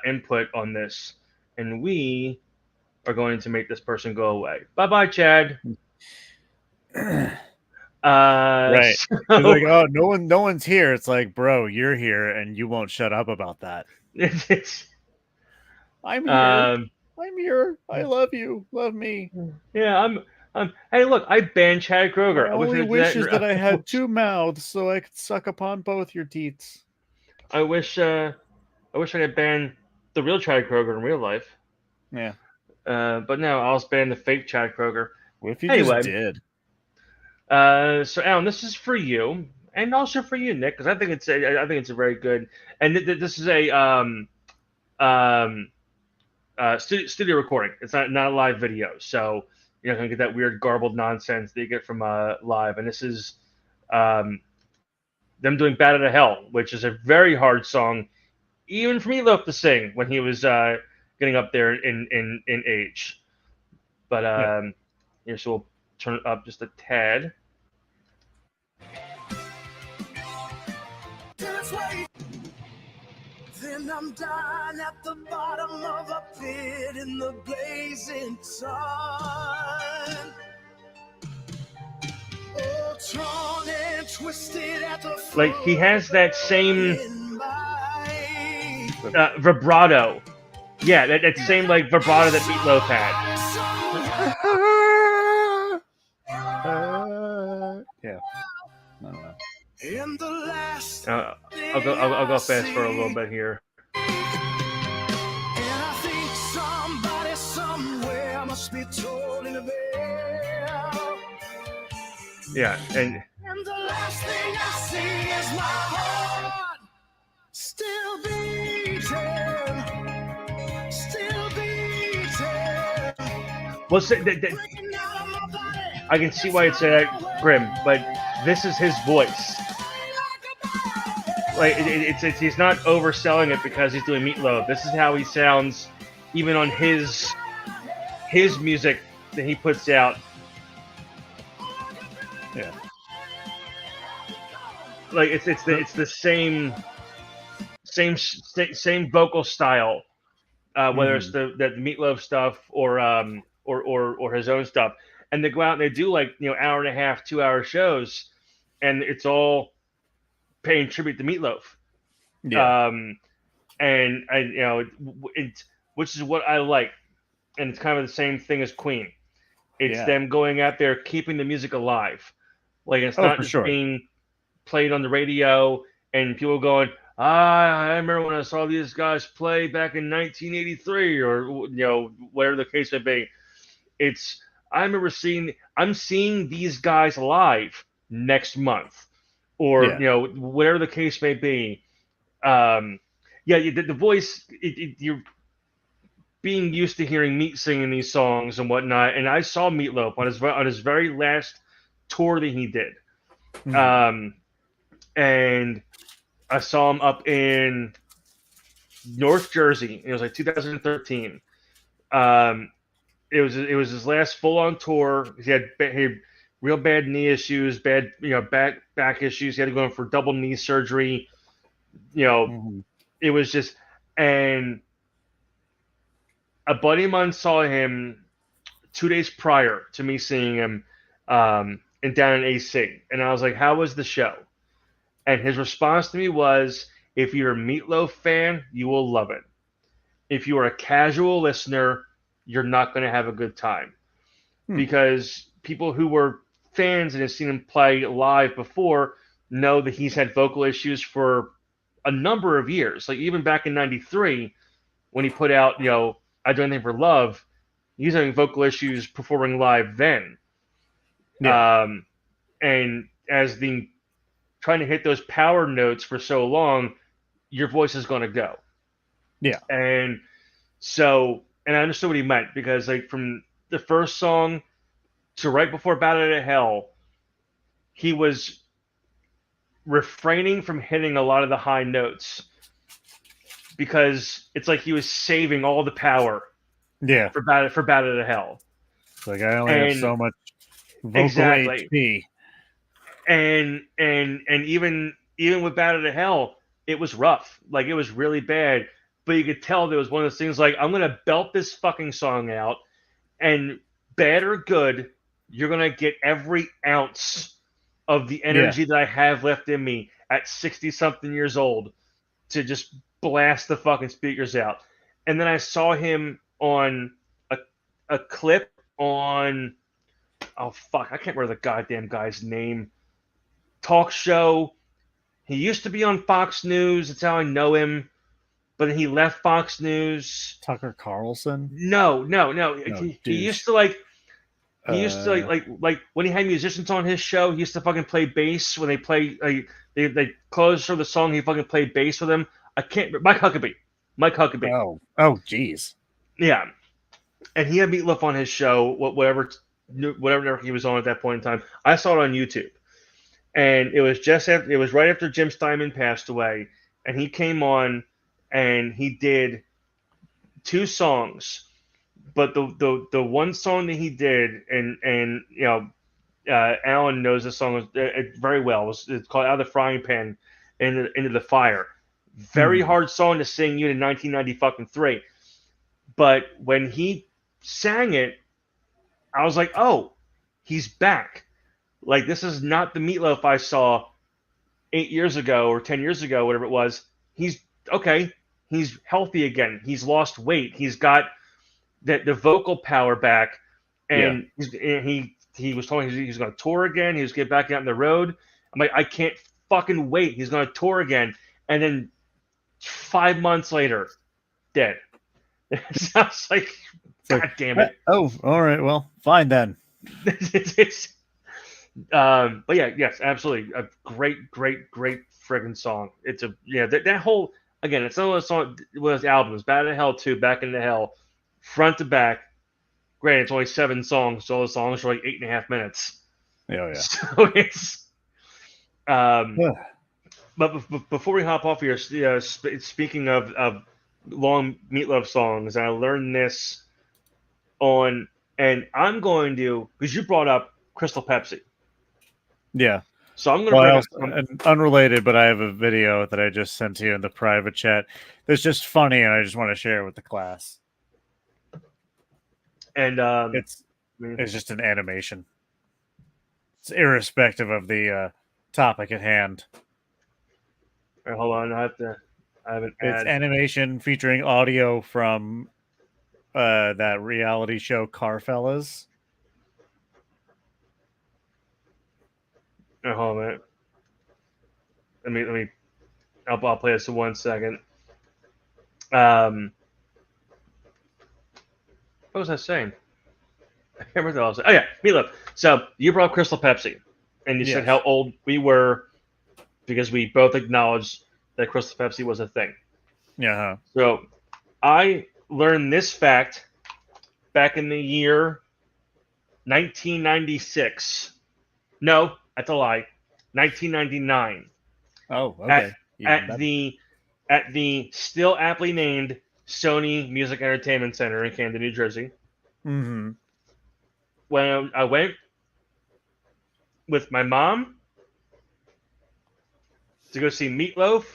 input on this. And we are going to make this person go away. Bye bye, Chad. Right. So, he's like, oh, no one's here. It's like, bro, you're here, and you won't shut up about that. I'm here. I'm here. I love you. Love me. Yeah, I'm. Hey, look, I banned Chad Kroger. My only wish is that I had 2 mouths so I could suck upon both your teats. I wish I could ban the real Chad Kroger in real life. Yeah. But no, I'll just ban the fake Chad Kroger. What if you just did? So Alan, this is for you, and also for you, Nick, because I think it's a very good. And this is a studio recording. It's not a live video, so you're not gonna get that weird garbled nonsense that you get from live. And this is them doing "Bat Out of Hell," which is a very hard song, even for Meatloaf to sing when he was getting up there in age. But here, so we'll turn it up just a tad. Then I'm down at the bottom of a pit in the blazing sun. Oh, torn and twisted at the like he has that same vibrato Yeah, that same like vibrato that Meatloaf had. Yeah. I don't know. In the last I'll go fast for a little bit here. And I think somebody somewhere must be tolling a bell. Yeah, and the last thing I see is my heart still beating. well, I can see why it's grim, but this is his voice. Like it's he's not overselling it because he's doing Meatloaf. This is how he sounds, even on his music that he puts out. Yeah. Like it's the same vocal style, whether it's the Meatloaf stuff or his own stuff, and they go out and they do like hour and a half, 2 hour shows, and it's all paying tribute to Meatloaf. Yeah. And which is what I like, and it's kind of the same thing as Queen. It's them going out there keeping the music alive, like it's not just being played on the radio and people going, I remember when I saw these guys play back in 1983 or whatever the case may be. It's I'm seeing these guys live next month, or whatever the case may be. The voice, you're being used to hearing Meat singing these songs and whatnot, and I saw Meatloaf on his very last tour that he did, and I saw him up in North Jersey. It was like 2013. It was his last full on tour. He had real bad knee issues, bad back issues. He had to go in for double knee surgery. It was just, and a buddy of mine saw him 2 days prior to me seeing him down in AC, and I was like, "How was the show?" And his response to me was, "If you're a Meatloaf fan, you will love it. If you are a casual listener, you're not going to have a good time." Because people who were fans and have seen him play live before know that he's had vocal issues for a number of years. Like even back in '93, when he put out, "I Do Anything for Love," he was having vocal issues performing live then. Yeah. And as the trying to hit those power notes for so long, your voice is going to go. Yeah. And I understood what he meant, because like from the first song to right before Battle to Hell, he was refraining from hitting a lot of the high notes because it's like he was saving all the power for Battle to Hell. Like I only have so much vocal HP. And even with Battle to Hell, it was rough. Like it was really bad. But you could tell there was one of those things like, I'm gonna belt this fucking song out, and bad or good, you're gonna get every ounce of the energy that I have left in me at 60-something years old to just blast the fucking speakers out. And then I saw him on a clip on, oh fuck, I can't remember the goddamn guy's name. Talk show. He used to be on Fox News. That's how I know him. But then he left Fox News. Tucker Carlson? No. He used to like when he had musicians on his show, he used to fucking play bass when they play they close for the song. He fucking played bass with him. I can't. Mike Huckabee. Oh, jeez. Yeah, and he had Meatloaf on his show. Whatever network he was on at that point in time. I saw it on YouTube, and it was right after Jim Steinman passed away, and he came on and he did 2 songs. But the one song that he did, and Alan knows this song very well. It's called "Out of the Frying Pan Into the Fire." Very hard song to sing in 1993. But when he sang it, I was like, "Oh, he's back!" Like this is not the Meatloaf I saw 8 years ago or 10 years ago, whatever it was. He's okay. He's healthy again. He's lost weight. He's got the vocal power back, and he was told he's going to tour again. He was getting back out on the road. I'm like, I can't fucking wait. He's going to tour again, and then 5 months later, dead. It sounds like, God damn it. Oh, all right. Well, fine then. But yeah, yes, absolutely, a great friggin' song. It's that whole, again, it's another song with his albums, Bad to Hell 2, Back into Hell, front to back. Granted, it's only 7 songs, so the songs are like 8.5 minutes. Oh yeah. So it's but before we hop off here, speaking of long Meatloaf songs, I learned this on, and I'm going to, because you brought up Crystal Pepsi. Yeah. So I'm going to bring up unrelated, but I have a video that I just sent to you in the private chat that's just funny, and I just want to share it with the class. And it's just an animation. It's irrespective of the topic at hand. Right, hold on, I have an ad. It's animation featuring audio from that reality show Carfellas. Right, hold on a minute. Let me. I'll play this in 1 second. What was I saying? I can't remember what I was saying. Oh yeah, Meatloaf. So you brought up Crystal Pepsi, and you said how old we were because we both acknowledged that Crystal Pepsi was a thing. Yeah. So I learned this fact back in the year 1996. No, that's a lie. 1999. Oh, okay. At the still aptly named Sony Music Entertainment Center in Camden, New Jersey. Mm-hmm. When I went with my mom to go see Meatloaf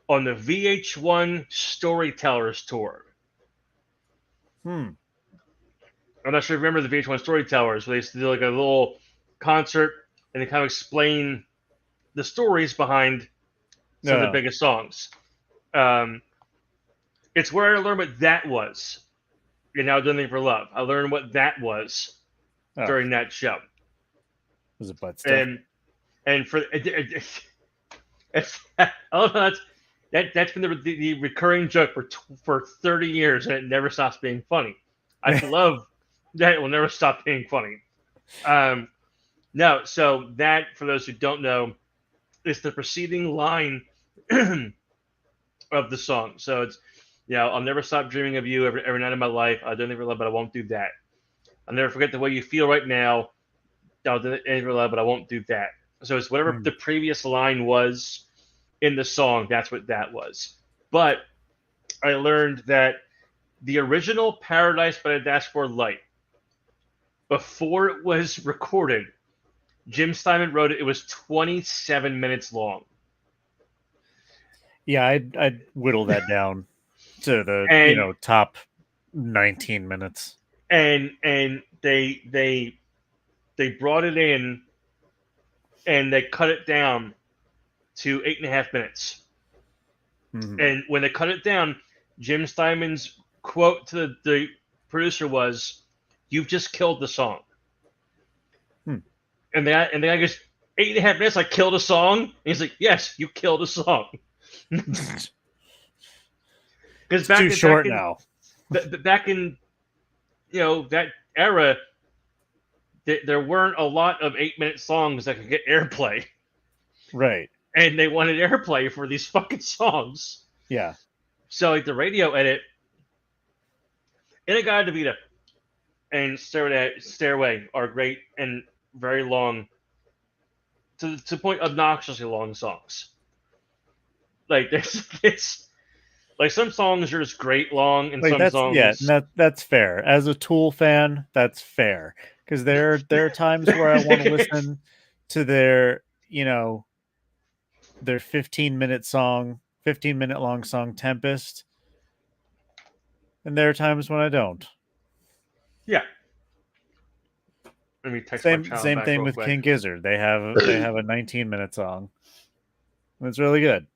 on the VH1 Storytellers Tour. I'm not sure if you remember the VH1 Storytellers, where they used to do like a little concert and they kind of explain the stories behind some of the biggest songs. It's where I learned what that was. And now doing Anything for Love. I learned what that was during that show. Was it butt stuff? And for I don't know, that's been the recurring joke for 30 years, and it never stops being funny. I love that it will never stop being funny. No, so that, for those who don't know, is the preceding line of the song. So it's, I'll never stop dreaming of you every night of my life. I don't ever love, but I won't do that. I'll never forget the way you feel right now. I'll never love, but I won't do that. So it's whatever the previous line was in the song, that's what that was. But I learned that the original Paradise by the Dashboard Light, before it was recorded, Jim Steinman wrote it. It was 27 minutes long. Yeah, I'd whittle that down to the top 19 minutes. And they brought it in and they cut it down to 8.5 minutes. Mm-hmm. And when they cut it down, Jim Steinman's quote to the producer was, "You've just killed the song." And the guy goes, 8.5 minutes, I killed a song? And he's like, yes, you killed a song. Because it's too short now. Back in that era, there weren't a lot of 8-minute songs that could get airplay. Right. And they wanted airplay for these fucking songs. Yeah. So like the radio edit, Inagata Vita and Stairway are great and very long, to the point obnoxiously long songs. Like it's like some songs are just great long, and some songs. Yeah, that's fair. As a Tool fan, that's fair, because there are times where I want to listen to their 15-minute long song Tempest, and there are times when I don't. Yeah. Let me text same thing with quick. King Gizzard. They have a 19-minute song. It's really good.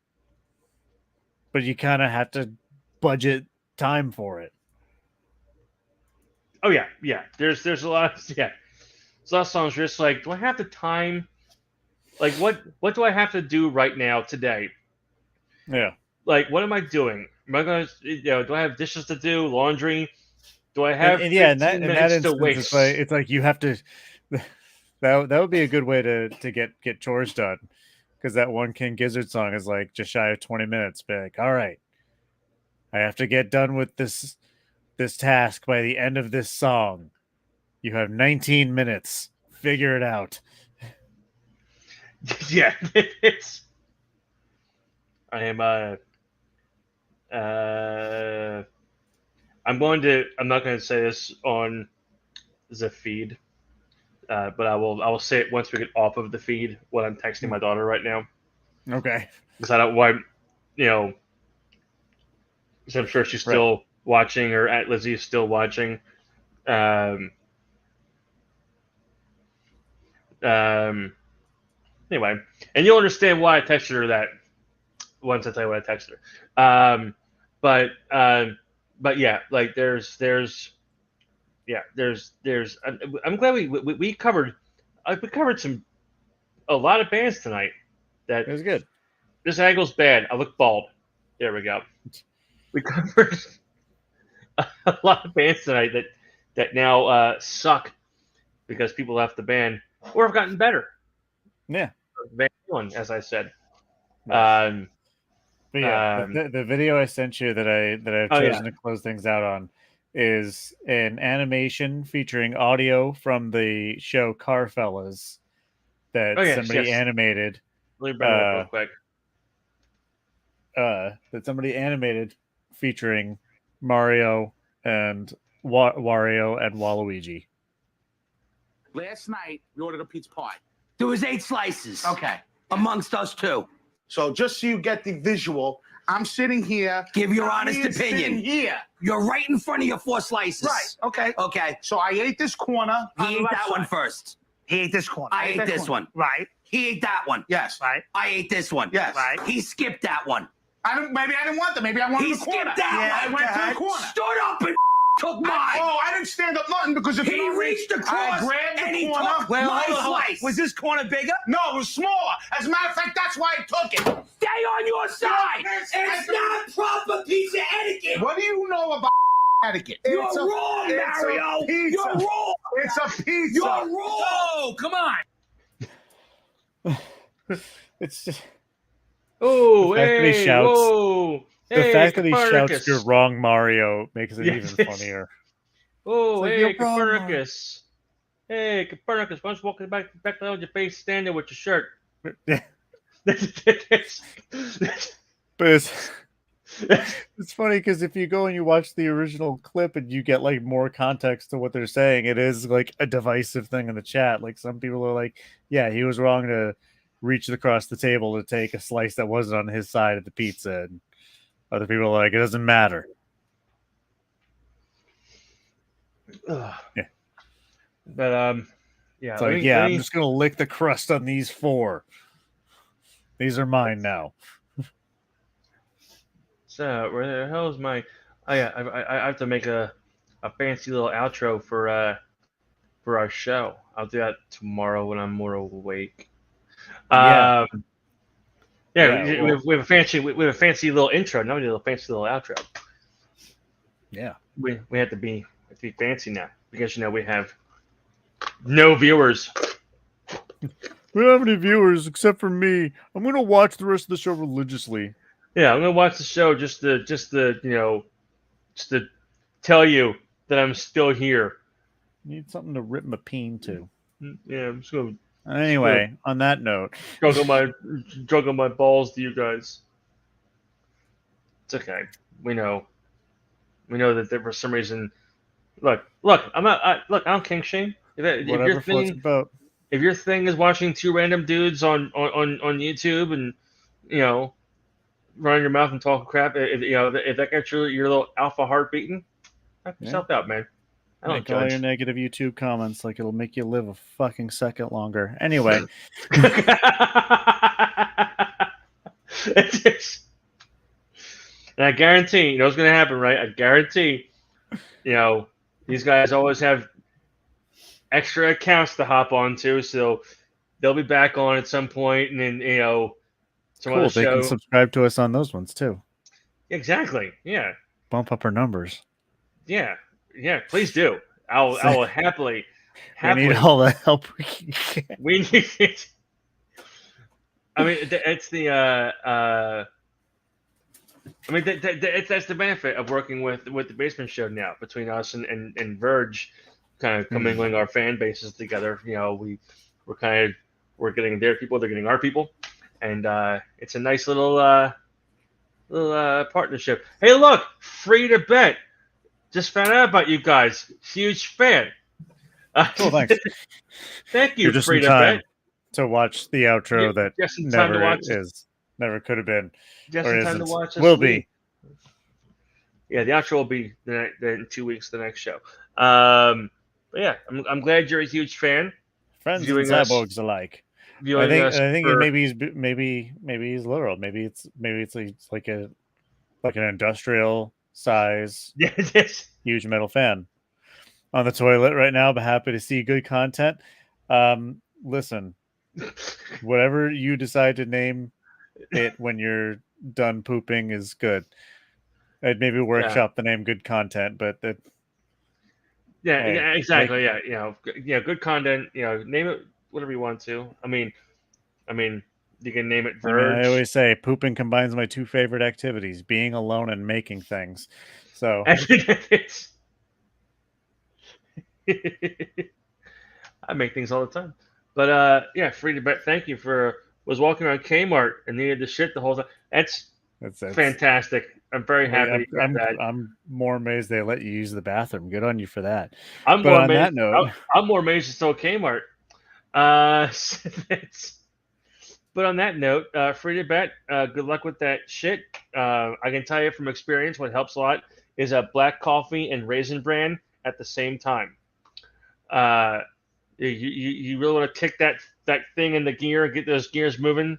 but you kind of have to budget time for it. Oh yeah. There's a lot of there's a lot of songs where it's like, do I have the time? Like what do I have to do right now today? Yeah. Like what am I doing? Am I gonna do I have dishes to do, laundry? Do I have in 15 that minutes to instance, waste? it's like you have to. That would be a good way to get chores done, because that one King Gizzard song is like just shy of 20 minutes. Be like, all right, I have to get done with this task by the end of this song. You have 19 minutes. Figure it out. Yeah, it's. I am I'm not going to say this on the feed, but I will say it once we get off of the feed when I'm texting my daughter right now. Okay. Because I don't want, because I'm sure she's still watching, or Aunt Lizzie is still watching. Anyway, and you'll understand why I texted her that once I tell you what I texted her. But yeah, like there's I'm glad we covered a lot of bands tonight. That It was good. This angle's bad. I look bald. There we go. We covered a lot of bands tonight that now suck because people left the band or have gotten better. Yeah. Van Halen, as I said. But yeah, the video I sent you that I've chosen to close things out on is an animation featuring audio from the show Carfellas that somebody animated. Let me bring it up real quick. That somebody animated featuring Mario and Wario and Waluigi. Last night we ordered a pizza pie. There was 8 slices. Okay. Amongst us 2. So just so you get the visual, I'm sitting here. Give your honest opinion. Here. You're right in front of your 4 slices. Right. Okay. Okay. So I ate this corner. He ate that one first. He ate this corner. I ate this one. Right. He ate that one. Yes. Right. I ate this one. Yes. Right. He skipped that one. Maybe I didn't want that. Maybe I wanted the corner. He skipped that one. I went to the corner. Stood up and took mine. I didn't stand up nothing because if he you reached across I grabbed and the he corner. took my slice. Was this corner bigger? No, it was smaller. As a matter of fact, that's why I took it. Stay on your side. It's not proper pizza etiquette. What do you know about etiquette? You're wrong, Mario. You're wrong. It's a pizza. You're wrong. Oh, come on. It's just. Oh, hey, whoa. The fact that he Copernicus. shouts "You're wrong, Mario" makes it even funnier. Oh, like, hey, Copernicus! Hey, Copernicus! Why don't you walk back down your face, stand there with your shirt? But it's funny because if you go and you watch the original clip and you get like more context to what they're saying, it is like a divisive thing in the chat. Like some people are like, "Yeah, he was wrong to reach across the table to take a slice that wasn't on his side of the pizza." And other people are like, "It doesn't matter." Yeah. But yeah. It's like, I'm just gonna lick the crust on these 4. These are mine now. So where the hell is my? Oh yeah, I have to make a fancy little outro for our show. I'll do that tomorrow when I'm more awake. We have a fancy little intro. Now we need a fancy little outro. Yeah, we have to be fancy now because we have no viewers. We don't have any viewers except for me. I'm gonna watch the rest of the show religiously. Yeah, I'm gonna watch the show just to tell you that I'm still here. Need something to rip my peen to. Yeah, I'm just gonna. Anyway, on that note, juggle my balls to you guys. It's okay. We know that there for some reason. Look. I'm not. I don't kink shame. If your thing is watching 2 random dudes on YouTube and running your mouth and talking crap, if that gets your little alpha heart beating, knock yourself out, man. I don't judge. All your negative YouTube comments like it'll make you live a fucking second longer. Anyway. And I guarantee, you know what's going to happen, right? I guarantee, you know, these guys always have extra accounts to hop onto, so they'll be back on at some point, and then, you know, some Cool. other They can show. subscribe to us on those ones too. Exactly. Yeah. Bump up our numbers. Yeah. Yeah. Please do. I will happily. We need all the help we can get. We need it. I mean, it's the. I mean, that's the benefit of working with the Basement Show now, between us and Verge, kind of commingling our fan bases together. You know, we're getting their people, they're getting our people, and it's a nice little partnership. Hey, look, Free to Bet. Just found out about you guys. Huge fan. Cool, thanks. Thank you, You're just Free in to time Bet. to watch the outro that just in time to watch never could have been, just or in time to isn't. watch this Will week. be. Yeah, the outro will be in 2 weeks, the next show. But yeah, I'm glad you're a huge fan. Friends and cyborgs alike. I think maybe he's literal. Maybe it's like an industrial size, huge metal fan on the toilet right now, but happy to see good content. Listen, whatever you decide to name it when you're done pooping is good. I'd maybe workshop the name good content, but yeah, exactly. Yeah, good content. You know, name it whatever you want to. I mean, you can name it Verge. I always say pooping combines my two favorite activities: being alone and making things. So I make things all the time. But yeah, Free to Bet. Thank you was walking around Kmart and needed the shit the whole time. That's fantastic. I'm very happy. I'm more amazed they let you use the bathroom. Good on you for that. I'm more amazed it's still Kmart. But on that note, Free to Bet, good luck with that shit. I can tell you from experience, what helps a lot is a black coffee and Raisin Bran at the same time. You really want to kick that thing in the gear and get those gears moving.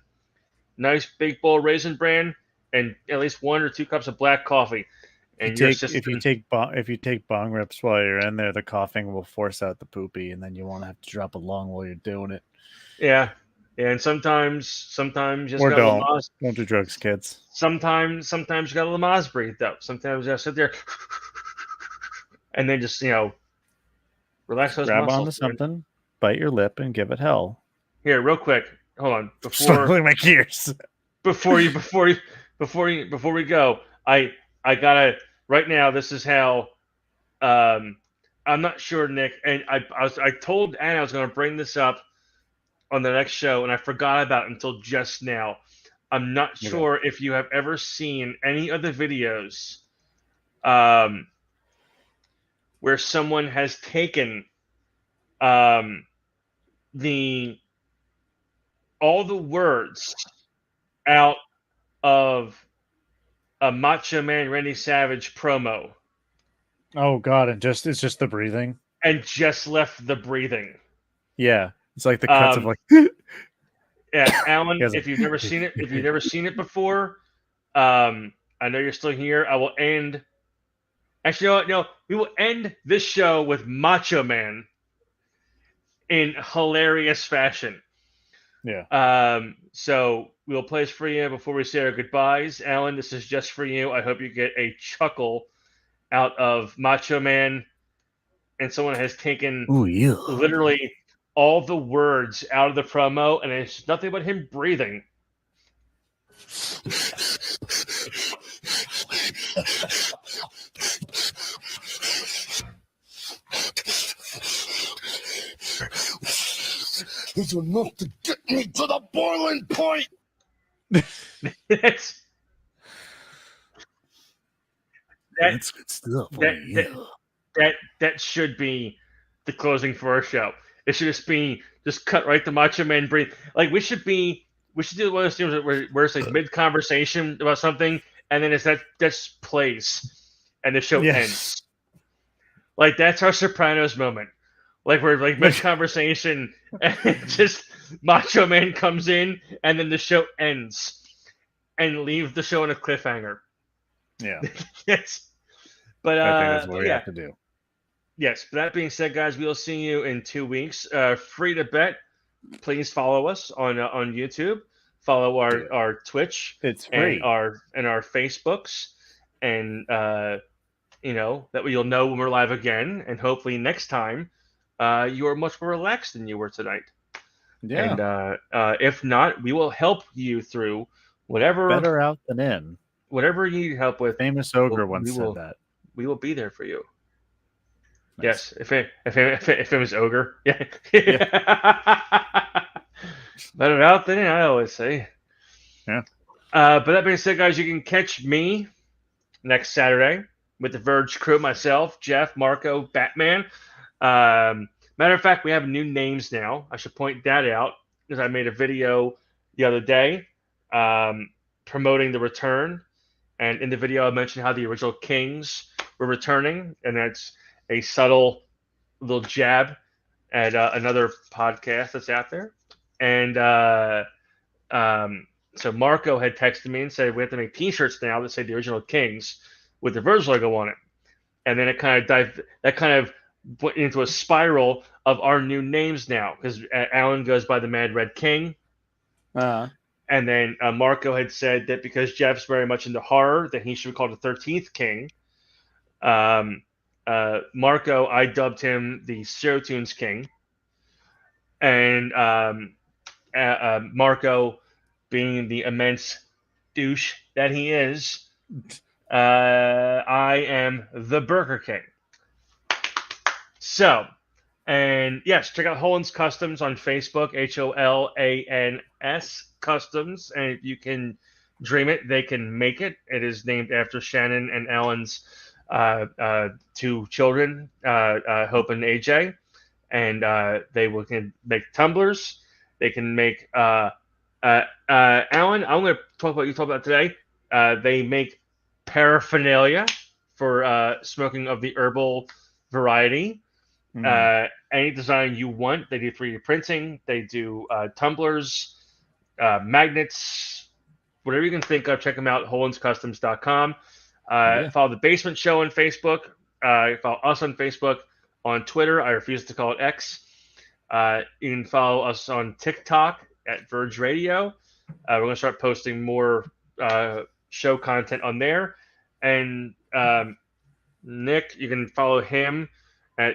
Nice big bowl Raisin Bran and at least 1 or 2 cups of black coffee. And if you take bong rips while you're in there, the coughing will force out the poopy, and then you won't have to drop a lung while you're doing it. Yeah. And sometimes just or don't do drugs, kids. Sometimes you got to Lamaze breathe though. Sometimes you got to sit there and then just relax those grab muscles. Onto something, bite your lip, and give it hell. Here, real quick, hold on. Before my gears. Before we go, I gotta right now. This is how. I'm not sure, Nick, and I told Anna I was going to bring this up on the next show, and I forgot about it until just now. I'm not sure if you have ever seen any of the videos where someone has taken all the words out of a Macho Man Randy Savage promo. Oh God! It's just the breathing, and just left the breathing. Yeah. It's like the cuts of like. Yeah, Alan. If you've never seen it before, I know you're still here. I will end. Actually, no, we will end this show with Macho Man in hilarious fashion. Yeah. So we'll play this for you before we say our goodbyes. Alan, this is just for you. I hope you get a chuckle out of Macho Man, and someone has taken literally all the words out of the promo, and it's nothing but him breathing. It's enough to get me to the boiling point. That's good stuff. That should be the closing for our show. It should just cut right to Macho Man breathe. Like we should do one of those things where it's like mid conversation about something, and then that just plays, and the show ends. Like that's our Sopranos moment. Like we're like mid conversation, and just Macho Man comes in, and then the show ends, and leave the show on a cliffhanger. Yeah. Yes. But I think that's what we yeah. have to do. Yes. But that being said, guys, we'll see you in 2 weeks. Free to bet. Please follow us on YouTube. Follow our Twitch. It's free. And our Facebooks, and that way you'll know when we're live again, and hopefully next time you are much more relaxed than you were tonight. Yeah. And if not, we will help you through whatever. Better out than in. Whatever you need help with. Famous ogre once said that. We will be there for you. Nice. Yes, if it was ogre, yeah. Better out than in, I always say. Yeah. But that being said, guys, you can catch me next Saturday with the Verge crew, myself, Jeff, Marco, Batman. Matter of fact, we have new names now. I should point that out because I made a video the other day promoting the return. And in the video, I mentioned how the original Kings were returning, and that's a subtle little jab at another podcast that's out there. And so Marco had texted me and said we have to make T-shirts now that say the original Kings with the Verge logo on it. And then it kind of went into a spiral of our new names now, because Alan goes by the Mad Red King. And then Marco had said that because Jeff's very much into horror, that he should be called the 13th King. Marco, I dubbed him the Serotoons King. And Marco, being the immense douche that he is, I am the Burger King. So, and yes, check out Holland's Customs on Facebook, HOLANS Customs, and if you can dream it, they can make it. It is named after Shannon and Alan's 2 children, Hope and AJ, and they can make tumblers. They can make Alan. I'm going to talk about what you talked about today. They make paraphernalia for smoking of the herbal variety. Any design you want. They do 3D printing. They do tumblers, magnets, whatever you can think of. Check them out, HollandsCustoms.com. Follow The Basement Show on Facebook. Follow us on Facebook. On Twitter, I refuse to call it X. You can follow us on TikTok at Verge Radio. We're going to start posting more show content on there. And Nick, you can follow him at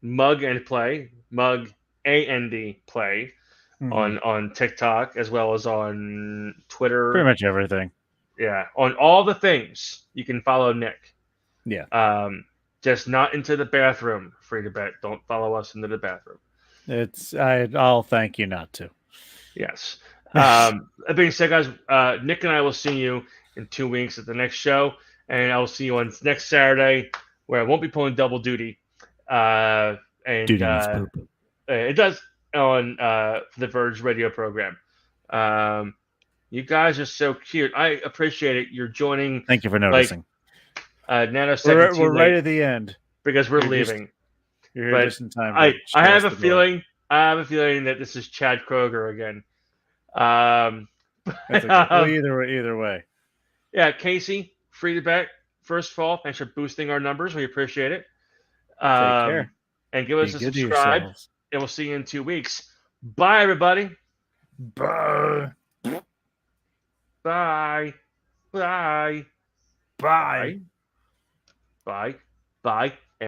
Mug and Play, Mug AND Play on TikTok, as well as on Twitter. Pretty much everything. Yeah, on all the things you can follow Nick. Yeah. Just not into the bathroom. Free to bet. Don't follow us into the bathroom. I'll thank you not to. Yes. That being said, guys, Nick and I will see you in 2 weeks at the next show, and I will see you on next Saturday, where I won't be pulling double duty. And it does on the Verge radio program. You guys are so cute. I appreciate it. You're joining. Thank you for noticing. We're right at the end because we're leaving. You're here just in time. I have a feeling. I have a feeling that this is Chad Kroger again. Either way. Yeah, Casey, free to bet. First of all, thanks for boosting our numbers. We appreciate it. Take care. And give us a subscribe. And we'll see you in 2 weeks. Bye, everybody. Bye. Bye. Bye. Bye. Bye. Bye.